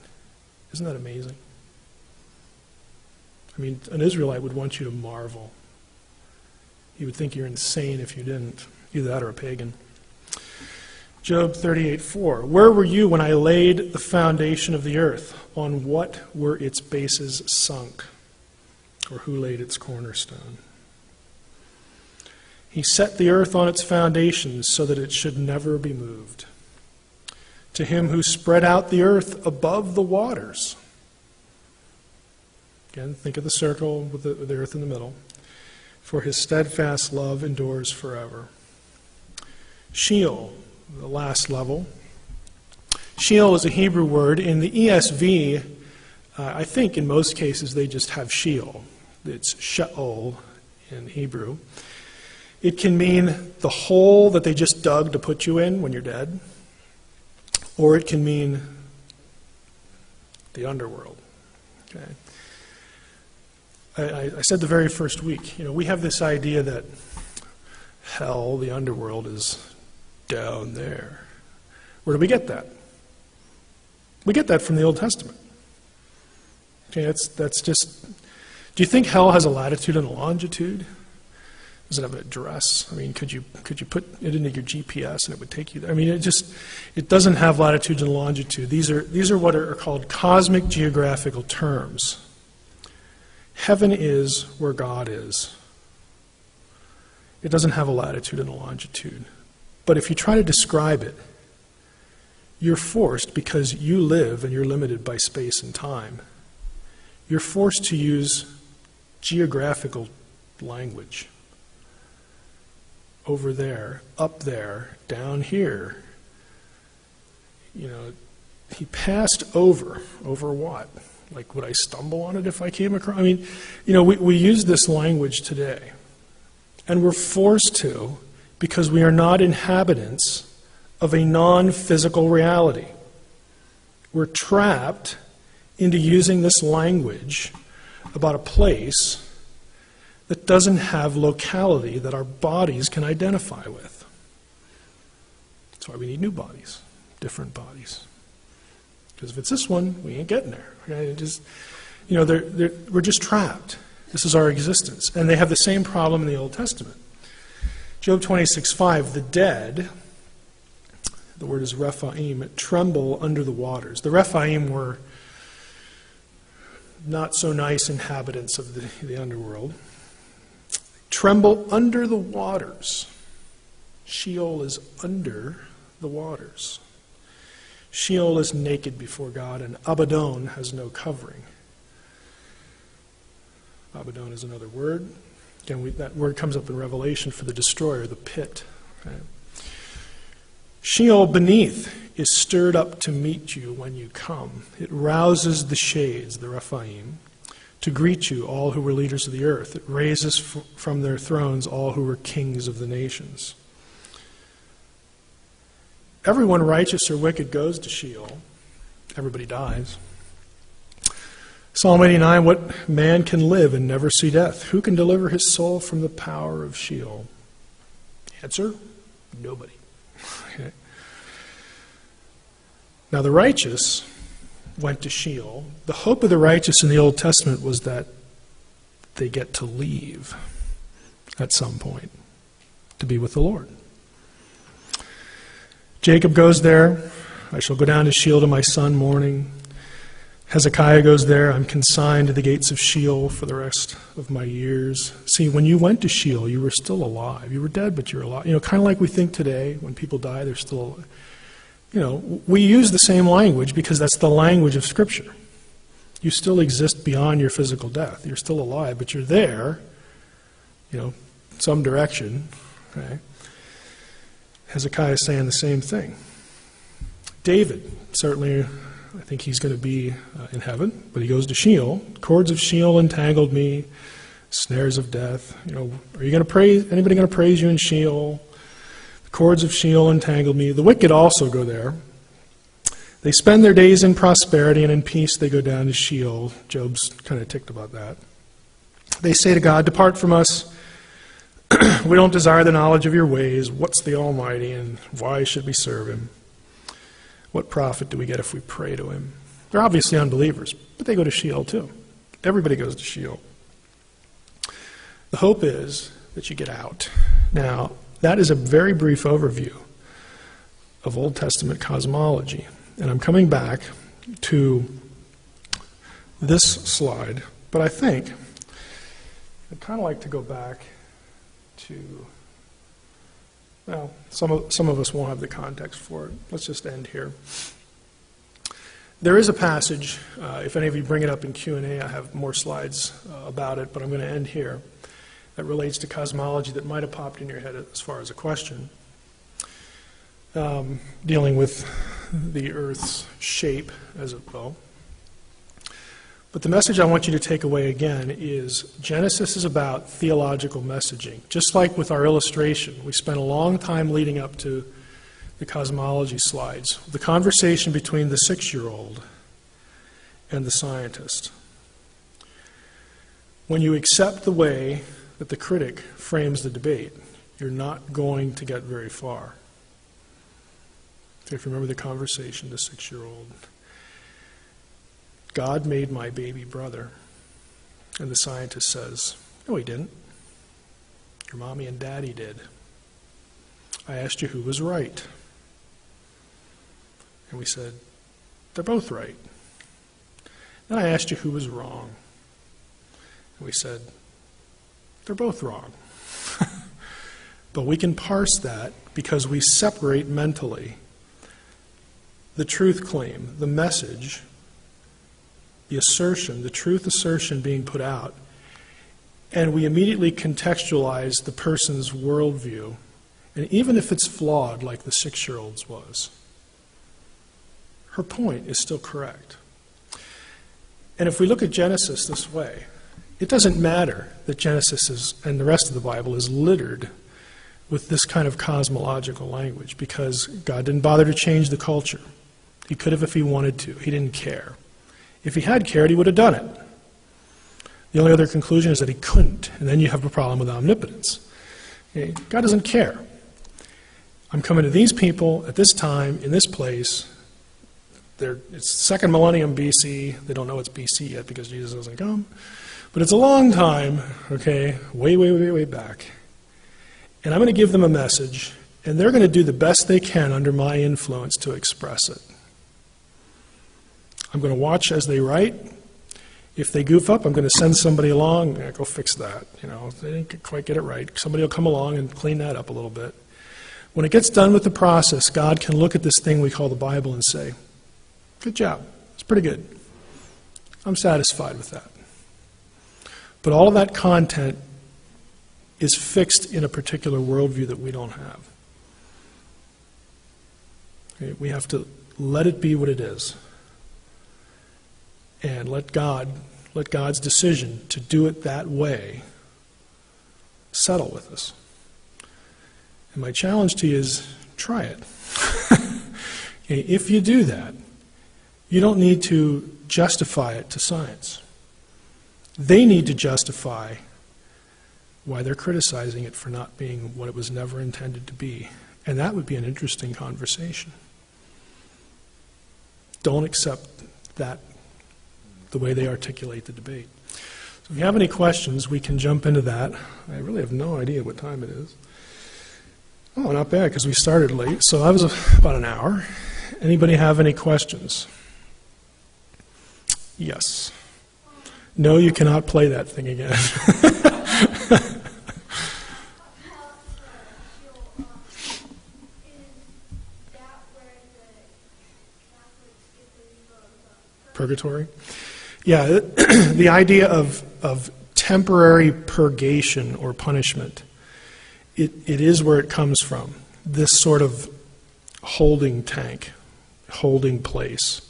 Speaker 1: Isn't that amazing? I mean, an Israelite would want you to marvel. He would think you're insane if you didn't. Either that or a pagan. Job 38:4. Where were you when I laid the foundation of the earth? On what were its bases sunk? Or who laid its cornerstone? He set the earth on its foundations so that it should never be moved. To him who spread out the earth above the waters. Again, think of the circle with the earth in the middle. For his steadfast love endures forever. Sheol, the last level. Sheol is a Hebrew word. In the ESV, I think in most cases they just have Sheol. It's Sheol in Hebrew. It can mean the hole that they just dug to put you in when you're dead, or it can mean the underworld. Okay. I said the very first week, we have this idea that hell, the underworld, is down there. Where do we get that? We get that from the Old Testament. Okay, that's just. Do you think hell has a latitude and a longitude? Does it have an address? I mean, could you put it into your GPS and it would take you there? I mean, it doesn't have latitude and longitude. These are what are called cosmic geographical terms. Heaven is where God is. It doesn't have a latitude and a longitude. But if you try to describe it, you're forced, because you live and you're limited by space and time, you're forced to use geographical language. Over there, up there, down here. He passed over what? Like, would I stumble on it if I came across? I mean, we use this language today. And we're forced to, because we are not inhabitants of a non-physical reality. We're trapped into using this language about a place that doesn't have locality that our bodies can identify with. That's why we need new bodies, different bodies. Because if it's this one, we ain't getting there. Okay? We're just trapped. This is our existence. And they have the same problem in the Old Testament. Job 26:5, the dead, the word is Rephaim, tremble under the waters. The Rephaim were not so nice inhabitants of the underworld. Tremble under the waters. Sheol is under the waters. Sheol is naked before God, and Abaddon has no covering. Abaddon is another word. Again, that word comes up in Revelation for the destroyer, the pit. Okay? Sheol beneath is stirred up to meet you when you come. It rouses the shades, the Rephaim, to greet you, all who were leaders of the earth. It raises from their thrones all who were kings of the nations. Everyone righteous or wicked goes to Sheol. Everybody dies. Psalm 89, what man can live and never see death? Who can deliver his soul from the power of Sheol? Answer, nobody. Okay. Now the righteous went to Sheol. The hope of the righteous in the Old Testament was that they get to leave at some point to be with the Lord. Jacob goes there. I shall go down to Sheol to my son mourning. Hezekiah goes there. I'm consigned to the gates of Sheol for the rest of my years. See, when you went to Sheol, you were still alive. You were dead, but you're alive. Kind of like we think today, when people die, they're still alive. We use the same language because that's the language of Scripture. You still exist beyond your physical death. You're still alive, but you're there, some direction. Okay? Hezekiah is saying the same thing. David, certainly, I think he's going to be in heaven, but he goes to Sheol. Cords of Sheol entangled me, snares of death. Are you going to praise? Anybody going to praise you in Sheol? The cords of Sheol entangled me. The wicked also go there. They spend their days in prosperity, and in peace they go down to Sheol. Job's kind of ticked about that. They say to God, "Depart from us. We don't desire the knowledge of your ways. What's the Almighty, and why should we serve him? What profit do we get if we pray to him?" They're obviously unbelievers, but they go to Sheol too. Everybody goes to Sheol. The hope is that you get out. Now, that is a very brief overview of Old Testament cosmology. And I'm coming back to this slide, but I think I'd kind of like to go back to, well, some of us won't have the context for it. Let's just end here. There is a passage, if any of you bring it up in Q&A, I have more slides about it, but I'm going to end here, that relates to cosmology that might have popped in your head as far as a question, dealing with the Earth's shape as it will. But the message I want you to take away again is Genesis is about theological messaging. Just like with our illustration, we spent a long time leading up to the cosmology slides, the conversation between the 6-year-old and the scientist. When you accept the way that the critic frames the debate, you're not going to get very far. If you remember the conversation, the 6-year-old, "God made my baby brother." And the scientist says, "No, he didn't. Your mommy and daddy did. I asked you who was right." And we said, "They're both right." Then I asked you who was wrong. And we said, "They're both wrong." But we can parse that because we separate mentally the truth claim, the message, the assertion, the truth assertion being put out, and we immediately contextualize the person's worldview, and even if it's flawed like the 6-year-old's was, her point is still correct. And if we look at Genesis this way, it doesn't matter that Genesis is, and the rest of the Bible is littered with this kind of cosmological language, because God didn't bother to change the culture. He could have if he wanted to. He didn't care. If he had cared, he would have done it. The only other conclusion is that he couldn't, and then you have a problem with omnipotence. Okay? God doesn't care. I'm coming to these people at this time, in this place. It's 2nd millennium BC. They don't know it's BC yet because Jesus hasn't come. But it's a long time, okay, way, way, way, way back. And I'm going to give them a message, and they're going to do the best they can under my influence to express it. I'm going to watch as they write. If they goof up, I'm going to send somebody along, "Yeah, go fix that." If they didn't quite get it right, somebody will come along and clean that up a little bit. When it gets done with the process, God can look at this thing we call the Bible and say, "Good job. It's pretty good. I'm satisfied with that." But all of that content is fixed in a particular worldview that we don't have. Okay, we have to let it be what it is. And let God's decision to do it that way settle with us. And my challenge to you is, try it. Okay, if you do that, you don't need to justify it to science. They need to justify why they're criticizing it for not being what it was never intended to be. And that would be an interesting conversation. Don't accept that, the way they articulate the debate. So if you have any questions, we can jump into that. I really have no idea what time it is. Oh, not bad, because we started late. So that was about an hour. Anybody have any questions? Yes. No, you cannot play that thing again. Purgatory? Yeah, the idea of temporary purgation or punishment, it is where it comes from, this sort of holding tank, holding place.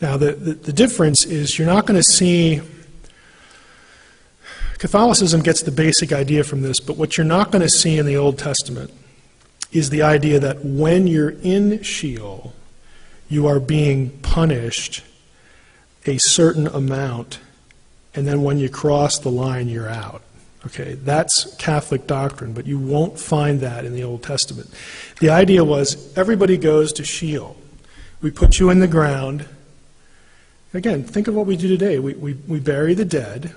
Speaker 1: Now, the difference is you're not going to see, Catholicism gets the basic idea from this, but what you're not going to see in the Old Testament is the idea that when you're in Sheol, you are being punished a certain amount and then when you cross the line, you're out. Okay, that's Catholic doctrine, but you won't find that in the Old Testament. The idea was everybody goes to Sheol. We put you in the ground. Again, think of what we do today. We bury the dead,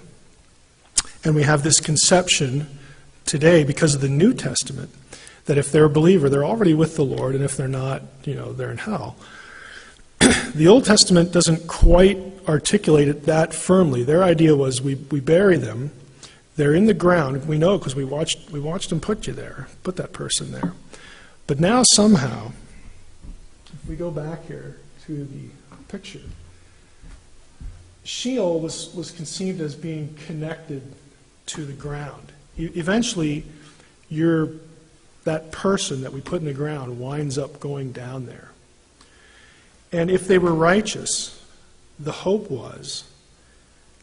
Speaker 1: and we have this conception today because of the New Testament that if they're a believer, they're already with the Lord, and if they're not, they're in hell. The Old Testament doesn't quite articulate it that firmly. Their idea was we bury them. They're in the ground. We know because we watched them put you there, put that person there. But now somehow, if we go back here to the picture, Sheol was conceived as being connected to the ground. Eventually, that person that we put in the ground winds up going down there. And if they were righteous, the hope was,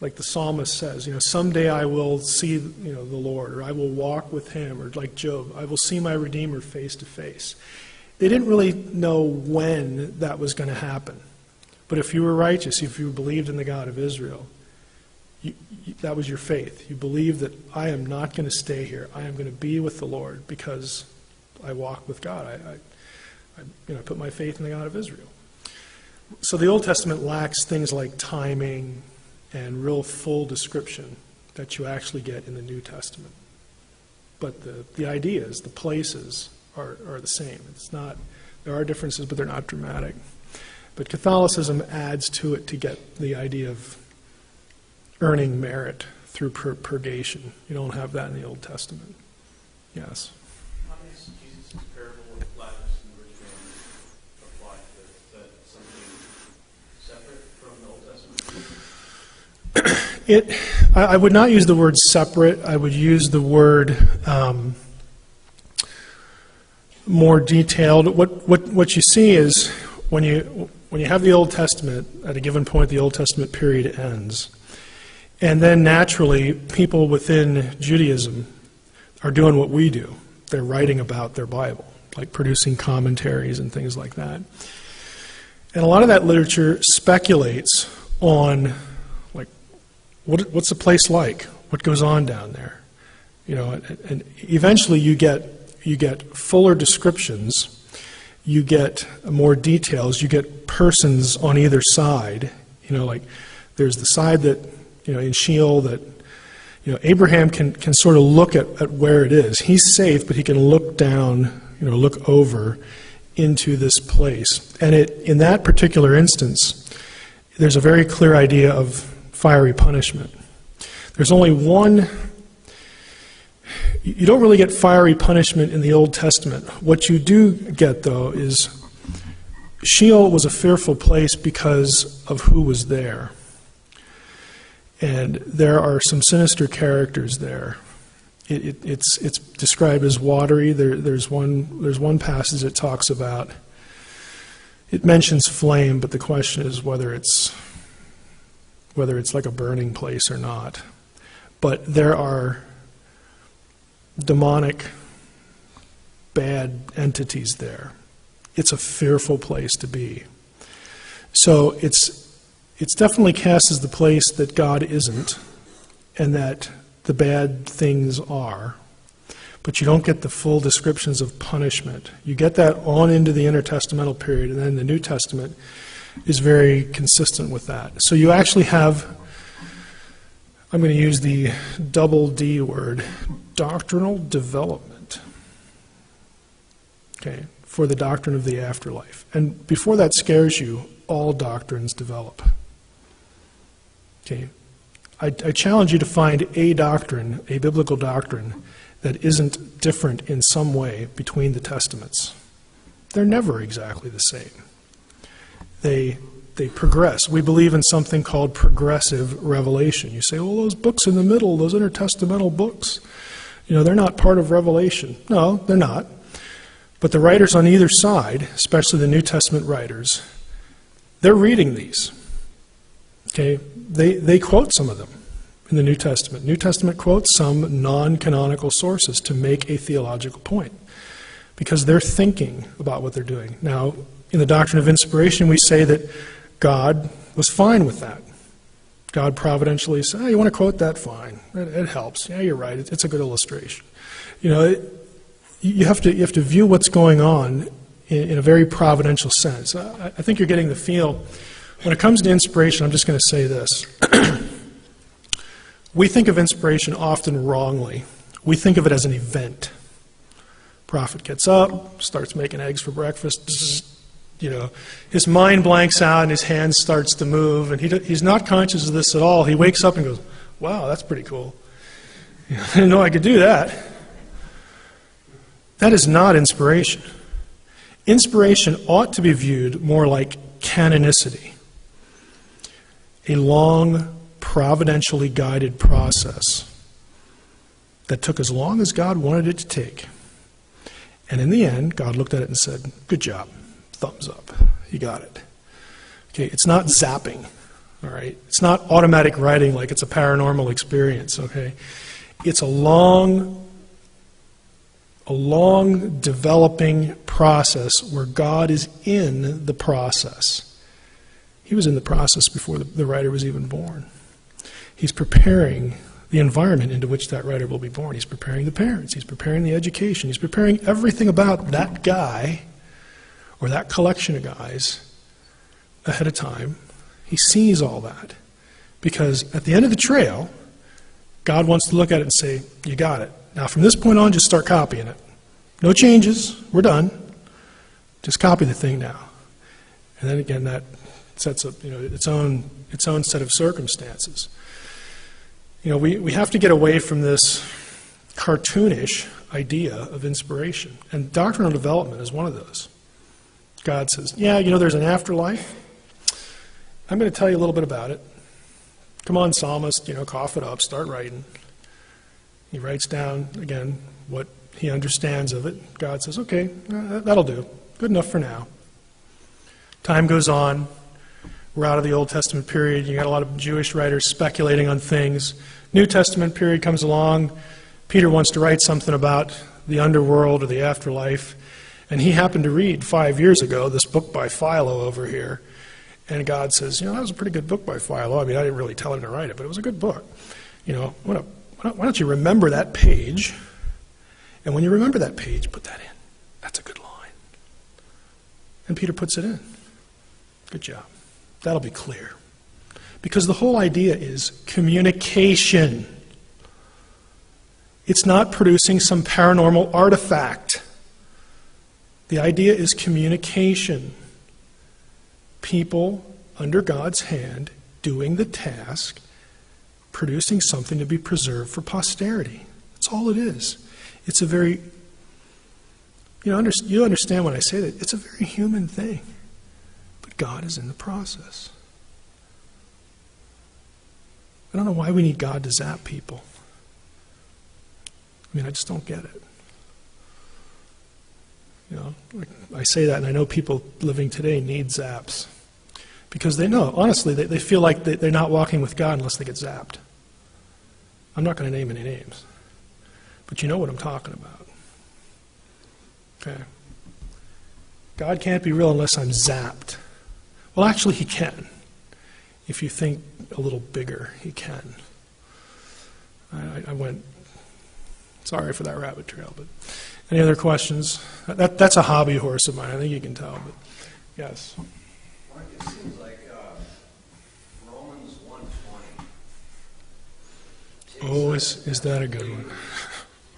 Speaker 1: like the psalmist says, someday I will see, the Lord, or I will walk with him, or like Job, I will see my Redeemer face to face. They didn't really know when that was going to happen. But if you were righteous, if you believed in the God of Israel, that was your faith. You believed that I am not going to stay here. I am going to be with the Lord because I walk with God. I put my faith in the God of Israel. So the Old Testament lacks things like timing and real full description that you actually get in the New Testament. But the ideas, the places are the same. There are differences, but they're not dramatic. But Catholicism adds to it to get the idea of earning merit through purgation. You don't have that in the Old Testament. Yes?
Speaker 2: How does Jesus' parable with Lazarus and the rich man apply? Is that something separate from the Old Testament?
Speaker 1: I would not use the word separate. I would use the word more detailed. What you see is when you have the Old Testament, at a given point the Old Testament period ends. And then naturally, people within Judaism are doing what we do. They're writing about their Bible, like producing commentaries and things like that. And a lot of that literature speculates on, like, what's the place like? What goes on down there? And eventually you get fuller descriptions. You get more details. You get persons on either side. Like there's the side that, in Sheol that, Abraham can sort of look at where it is. He's safe, but he can look down, look over into this place. And in that particular instance, there's a very clear idea of fiery punishment. There's only one. You don't really get fiery punishment in the Old Testament. What you do get, though, is Sheol was a fearful place because of who was there. And there are some sinister characters there. It's described as watery. There's one passage that talks about, it mentions flame, but the question is whether it's like a burning place or not. But there are demonic, bad entities there. It's a fearful place to be. So it's definitely cast as the place that God isn't and that the bad things are. But you don't get the full descriptions of punishment. You get that on into the intertestamental period, and then the New Testament is very consistent with that. So you actually have, I'm going to use the double D word, doctrinal development, okay, for the doctrine of the afterlife. And before that scares you, all doctrines develop. Okay, I challenge you to find a doctrine, a biblical doctrine, that isn't different in some way between the Testaments. They're never exactly the same. They progress. We believe in something called progressive revelation. You say, well, those books in the middle, those intertestamental books, they're not part of Revelation. No, they're not. But the writers on either side, especially the New Testament writers, they're reading these. Okay, they quote some of them in the New Testament. New Testament quotes some non-canonical sources to make a theological point because they're thinking about what they're doing. Now, in the doctrine of inspiration, we say that God was fine with that. God providentially says, you want to quote that? Fine. It helps. Yeah, you're right. It's a good illustration. You have to view what's going on in a very providential sense. I think you're getting the feel. When it comes to inspiration, I'm just going to say this. We think of inspiration often wrongly. We think of it as an event. Prophet gets up, starts making eggs for breakfast. His mind blanks out and his hand starts to move, and he's not conscious of this at all. He wakes up and goes, wow, that's pretty cool. I didn't know I could do that. That is not inspiration. Inspiration ought to be viewed more like canonicity, a long, providentially guided process that took as long as God wanted it to take. And in the end, God looked at it and said, good job. Thumbs up. You got it. Okay, it's not zapping, all right? It's not automatic writing like it's a paranormal experience, okay? It's a long developing process where God is in the process. He was in the process before the writer was even born. He's preparing the environment into which that writer will be born. He's preparing the parents. He's preparing the education. He's preparing everything about that guy or that collection of guys ahead of time. He sees all that. Because at the end of the trail, God wants to look at it and say, you got it. Now from this point on, just start copying it. No changes. We're done. Just copy the thing now. And then again, that sets up its own set of circumstances. We have to get away from this cartoonish idea of inspiration. And doctrinal development is one of those. God says, yeah, there's an afterlife. I'm going to tell you a little bit about it. Come on, psalmist, cough it up, start writing. He writes down, again, what he understands of it. God says, okay, that'll do. Good enough for now. Time goes on. We're out of the Old Testament period. You got a lot of Jewish writers speculating on things. New Testament period comes along. Peter wants to write something about the underworld or the afterlife. And he happened to read 5 years ago this book by Philo over here. And God says, that was a pretty good book by Philo. I mean, I didn't really tell him to write it, but it was a good book. Why don't you remember that page? And when you remember that page, put that in. That's a good line. And Peter puts it in. Good job. That'll be clear. Because the whole idea is communication. It's not producing some paranormal artifact. The idea is communication. People under God's hand doing the task, producing something to be preserved for posterity. That's all it is. It's a very, you understand when I say that, it's a very human thing. But God is in the process. I don't know why we need God to zap people. I just don't get it. I say that, and I know people living today need zaps. Because they know, honestly, they feel like they're not walking with God unless they get zapped. I'm not going to name any names. But you know what I'm talking about. Okay. God can't be real unless I'm zapped. Well, actually, he can. If you think a little bigger, he can. I went, sorry for that rabbit trail, but any other questions? That's a hobby horse of mine. I think you can tell, but yes.
Speaker 3: Mark, it seems like Romans 1:20.
Speaker 1: Oh, is that a good one?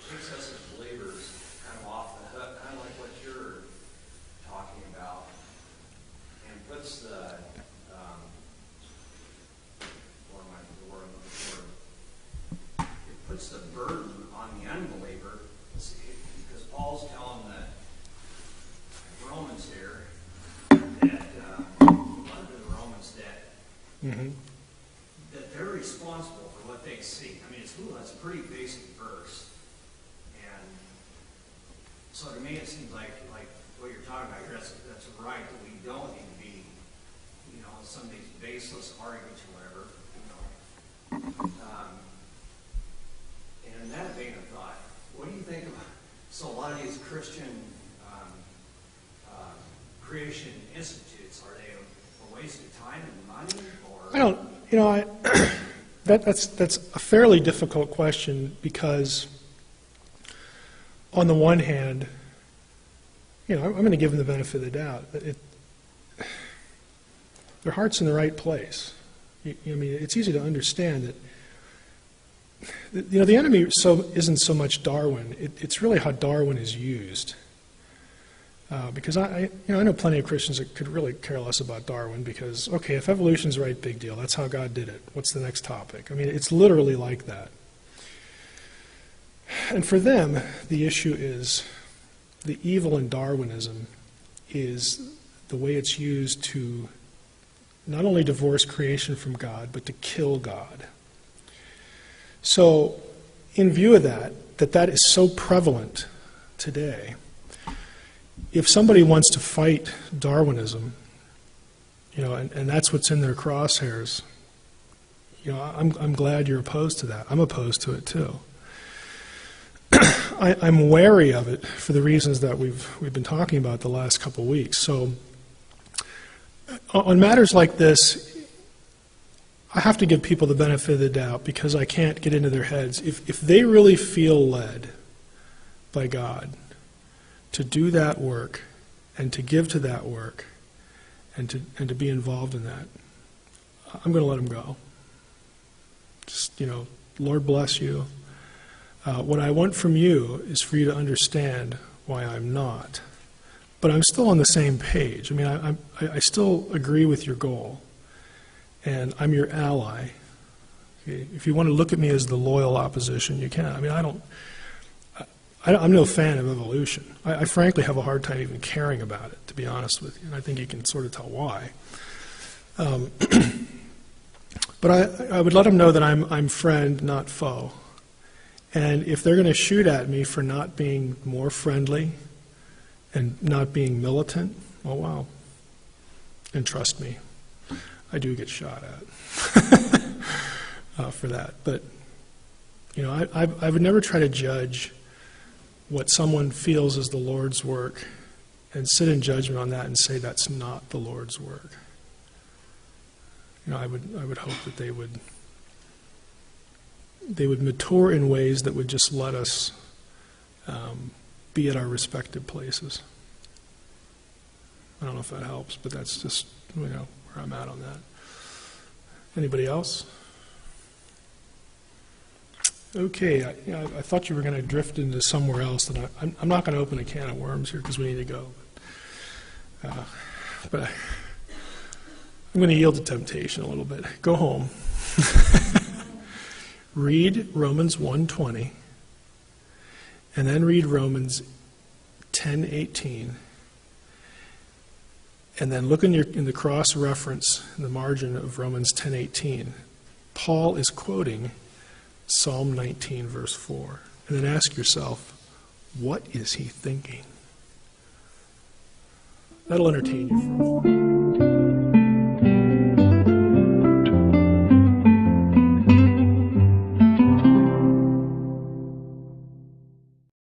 Speaker 3: Takes us as believers kind of off the hook, kind of like what you're talking about, and puts the it puts the burden on the unbeliever, because Paul's telling the Romans here that under the Romans that they're responsible for what they see. I mean, that's a pretty basic verse, and so to me it seems like what you're talking about here. That's right, that we don't need to be, some of these baseless arguments or whatever, And in that vein of thought, what do you think about? So a lot of these Christian creation institutes, are they a waste of time and money, or?
Speaker 1: You know, that's a fairly difficult question because, on the one hand, you know, I'm going to give them the benefit of the doubt. Their heart's in the right place. I mean, it's easy to understand that, you know, the enemy isn't so much Darwin. It's really how Darwin is used. Because I know plenty of Christians that could really care less about Darwin because, okay, if evolution's right, big deal. That's how God did it. What's the next topic? I mean, it's literally like that. And for them, the issue is the evil in Darwinism is the way it's used to not only divorce creation from God, but to kill God. So, in view of that is so prevalent today, if somebody wants to fight Darwinism, you know, and that's what's in their crosshairs, you know, I'm glad you're opposed to that. I'm opposed to it too. I'm wary of it for the reasons that we've been talking about the last couple of weeks. So, on matters like this, I have to give people the benefit of the doubt because I can't get into their heads. If they really feel led by God to do that work and to give to that work and to be involved in that, I'm going to let them go. Just, you know, Lord bless you. What I want from you is for you to understand why I'm not. But I'm still on the same page. I mean, I still agree with your goal. And I'm your ally. Okay? If you want to look at me as the loyal opposition, you can. I mean, I'm no fan of evolution. I frankly have a hard time even caring about it, to be honest with you. And I think you can sort of tell why. But I would let them know that I'm friend, not foe. And if they're going to shoot at me for not being more friendly and not being militant, oh wow. And trust me, I do get shot at for that. But, you know, I would never try to judge what someone feels is the Lord's work and sit in judgment on that and say that's not the Lord's work. You know, I would hope that they would mature in ways that would just let us be at our respective places. I don't know if that helps, but that's just, you know, where I'm at on that. Anybody else? Okay, I thought you were going to drift into somewhere else, and I'm not going to open a can of worms here because we need to go. But I'm going to yield to temptation a little bit. Go home. Read Romans 1:20, and then read Romans 10:18, and then look in the cross reference in the margin of Romans 10:18. Paul is quoting Psalm 19, verse 4. And then ask yourself, what is he thinking? That'll entertain you for a moment.